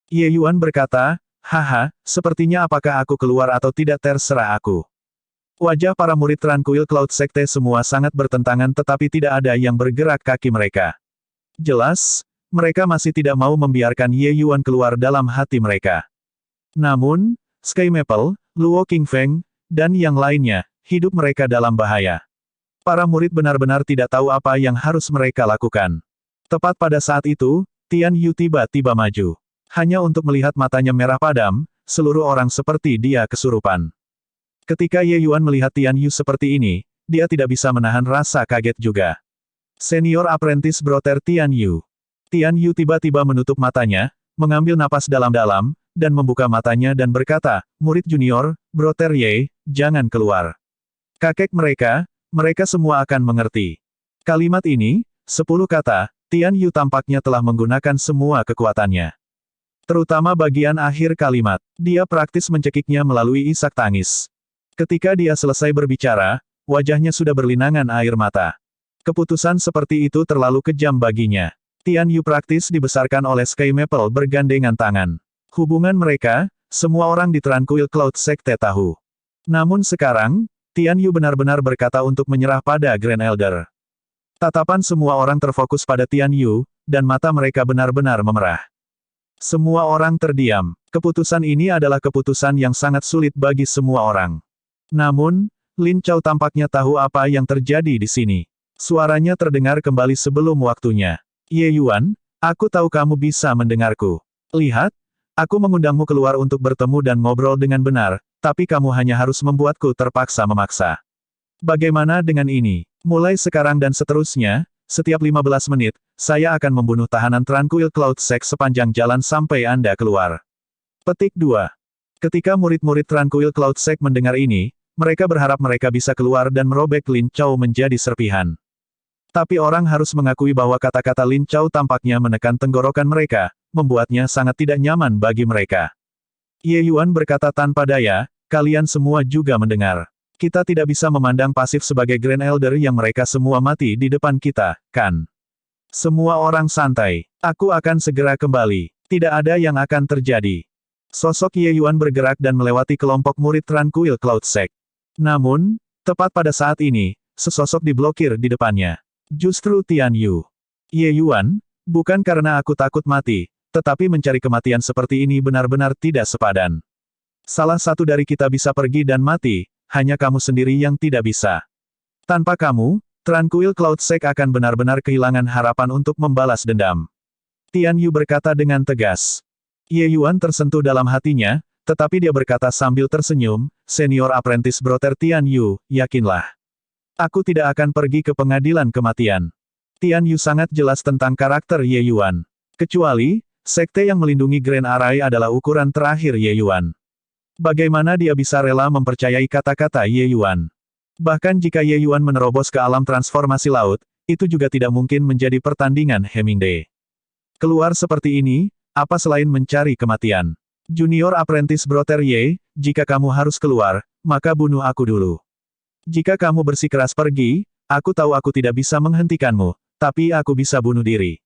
Ye Yuan berkata, haha, sepertinya apakah aku keluar atau tidak terserah aku. Wajah para murid Tranquil Cloud Sekte semua sangat bertentangan tetapi tidak ada yang bergerak kaki mereka. Jelas, mereka masih tidak mau membiarkan Ye Yuan keluar dalam hati mereka. Namun, Sky Maple, Luo Qingfeng, dan yang lainnya, hidup mereka dalam bahaya. Para murid benar-benar tidak tahu apa yang harus mereka lakukan. Tepat pada saat itu, Tian Yu tiba-tiba maju. Hanya untuk melihat matanya merah padam, seluruh orang seperti dia kesurupan. Ketika Ye Yuan melihat Tian Yu seperti ini, dia tidak bisa menahan rasa kaget juga. Senior Apprentice Brother Tian Yu. Tian Yu tiba-tiba menutup matanya, mengambil napas dalam-dalam, dan membuka matanya dan berkata, murid junior, Brother Ye, jangan keluar. Kakek mereka semua akan mengerti. Kalimat ini, 10 kata, Tian Yu tampaknya telah menggunakan semua kekuatannya. Terutama bagian akhir kalimat. Dia praktis mencekiknya melalui isak tangis. Ketika dia selesai berbicara, wajahnya sudah berlinangan air mata. Keputusan seperti itu terlalu kejam baginya. Tian Yu praktis dibesarkan oleh Sky Maple bergandengan tangan. Hubungan mereka, semua orang di Tranquil Cloud Sekte tahu. Namun sekarang, Tian Yu benar-benar berkata untuk menyerah pada Grand Elder. Tatapan semua orang terfokus pada Tian Yu, dan mata mereka benar-benar memerah. Semua orang terdiam. Keputusan ini adalah keputusan yang sangat sulit bagi semua orang. Namun, Lin Chao tampaknya tahu apa yang terjadi di sini. Suaranya terdengar kembali sebelum waktunya. Ye Yuan, aku tahu kamu bisa mendengarku. Lihat, aku mengundangmu keluar untuk bertemu dan ngobrol dengan benar, tapi kamu hanya harus membuatku terpaksa memaksa. Bagaimana dengan ini? Mulai sekarang dan seterusnya, setiap 15 menit, saya akan membunuh tahanan Tranquil Cloud Sect sepanjang jalan sampai Anda keluar. Petik 2. Ketika murid-murid Tranquil Cloud Sect mendengar ini, mereka berharap mereka bisa keluar dan merobek Lin Chao menjadi serpihan. Tapi orang harus mengakui bahwa kata-kata Lin Chao tampaknya menekan tenggorokan mereka, membuatnya sangat tidak nyaman bagi mereka. Ye Yuan berkata tanpa daya, kalian semua juga mendengar. Kita tidak bisa memandang pasif sebagai Grand Elder yang mereka semua mati di depan kita, kan? Semua orang santai. Aku akan segera kembali. Tidak ada yang akan terjadi. Sosok Ye Yuan bergerak dan melewati kelompok murid Tranquil Cloud Sect. Namun, tepat pada saat ini, sesosok diblokir di depannya. Justru Tian Yu. Ye Yuan, bukan karena aku takut mati, tetapi mencari kematian seperti ini benar-benar tidak sepadan. Salah satu dari kita bisa pergi dan mati, hanya kamu sendiri yang tidak bisa. Tanpa kamu, Tranquil Cloud Sect akan benar-benar kehilangan harapan untuk membalas dendam. Tian Yu berkata dengan tegas. Ye Yuan tersentuh dalam hatinya, tetapi dia berkata sambil tersenyum, Senior Apprentice Brother Tian Yu, yakinlah. Aku tidak akan pergi ke pengadilan kematian. Tian Yu sangat jelas tentang karakter Ye Yuan. Kecuali, sekte yang melindungi Grand Array adalah ukuran terakhir Ye Yuan. Bagaimana dia bisa rela mempercayai kata-kata Ye Yuan? Bahkan jika Ye Yuan menerobos ke alam transformasi laut, itu juga tidak mungkin menjadi pertandingan Hemingde. Keluar seperti ini, apa selain mencari kematian? Junior Apprentice Brother Ye, jika kamu harus keluar, maka bunuh aku dulu. Jika kamu bersikeras pergi, aku tahu aku tidak bisa menghentikanmu, tapi aku bisa bunuh diri.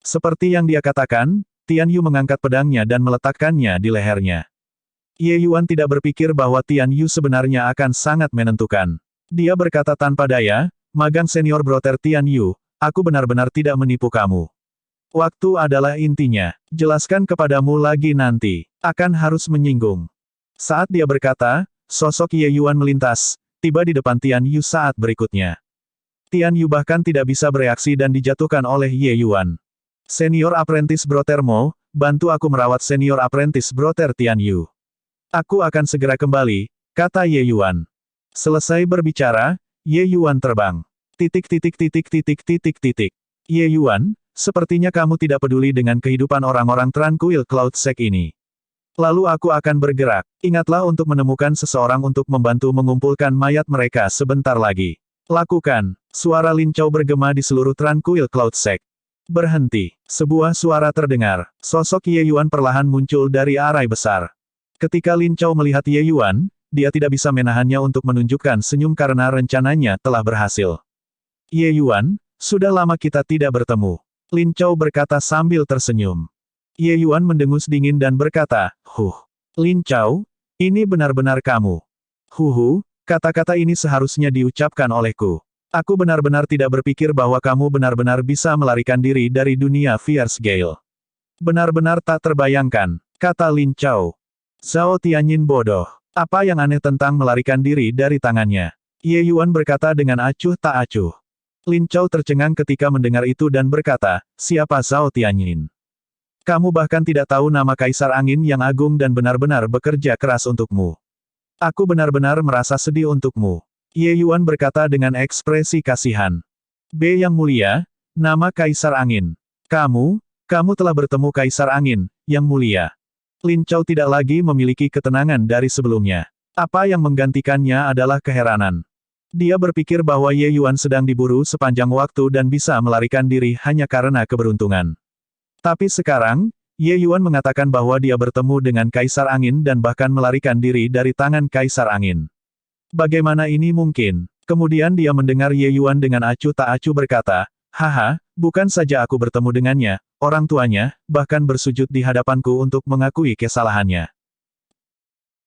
Seperti yang dia katakan, Tian Yu mengangkat pedangnya dan meletakkannya di lehernya. Ye Yuan tidak berpikir bahwa Tian Yu sebenarnya akan sangat menentukan. Dia berkata tanpa daya, magang senior Brother Tian Yu, aku benar-benar tidak menipu kamu. Waktu adalah intinya. Jelaskan kepadamu lagi nanti. Akan harus menyinggung. Saat dia berkata, sosok Ye Yuan melintas, tiba di depan Tian Yu saat berikutnya. Tian Yu bahkan tidak bisa bereaksi dan dijatuhkan oleh Ye Yuan. Senior Apprentice Brother Mo, bantu aku merawat Senior Apprentice Brother Tian Yu. Aku akan segera kembali, kata Ye Yuan. Selesai berbicara, Ye Yuan terbang. Ye Yuan, sepertinya kamu tidak peduli dengan kehidupan orang-orang Tranquil Cloud Sect ini. Lalu aku akan bergerak. Ingatlah untuk menemukan seseorang untuk membantu mengumpulkan mayat mereka sebentar lagi. Lakukan. Suara Lin Chao bergema di seluruh Tranquil Cloud Sect. Berhenti. Sebuah suara terdengar. Sosok Ye Yuan perlahan muncul dari arai besar. Ketika Lin Chao melihat Ye Yuan, dia tidak bisa menahannya untuk menunjukkan senyum karena rencananya telah berhasil. Ye Yuan, sudah lama kita tidak bertemu. Lin Chao berkata sambil tersenyum. Ye Yuan mendengus dingin dan berkata, Lin Chao, ini benar-benar kamu. Kata-kata ini seharusnya diucapkan olehku. Aku benar-benar tidak berpikir bahwa kamu benar-benar bisa melarikan diri dari dunia Fierce Gale. Benar-benar tak terbayangkan, kata Lin Chao. Zhao Tianyin bodoh. Apa yang aneh tentang melarikan diri dari tangannya? Ye Yuan berkata dengan acuh tak acuh. Lin Chao tercengang ketika mendengar itu dan berkata, siapa Zhao Tianyin? Kamu bahkan tidak tahu nama Kaisar Angin yang agung dan benar-benar bekerja keras untukmu. Aku benar-benar merasa sedih untukmu. Ye Yuan berkata dengan ekspresi kasihan. B yang mulia, nama Kaisar Angin. Kamu telah bertemu Kaisar Angin, yang mulia. Lin Chao tidak lagi memiliki ketenangan dari sebelumnya. Apa yang menggantikannya adalah keheranan. Dia berpikir bahwa Ye Yuan sedang diburu sepanjang waktu dan bisa melarikan diri hanya karena keberuntungan. Tapi sekarang, Ye Yuan mengatakan bahwa dia bertemu dengan Kaisar Angin dan bahkan melarikan diri dari tangan Kaisar Angin. Bagaimana ini mungkin? Kemudian dia mendengar Ye Yuan dengan acuh tak acuh berkata, haha, bukan saja aku bertemu dengannya, orang tuanya, bahkan bersujud di hadapanku untuk mengakui kesalahannya.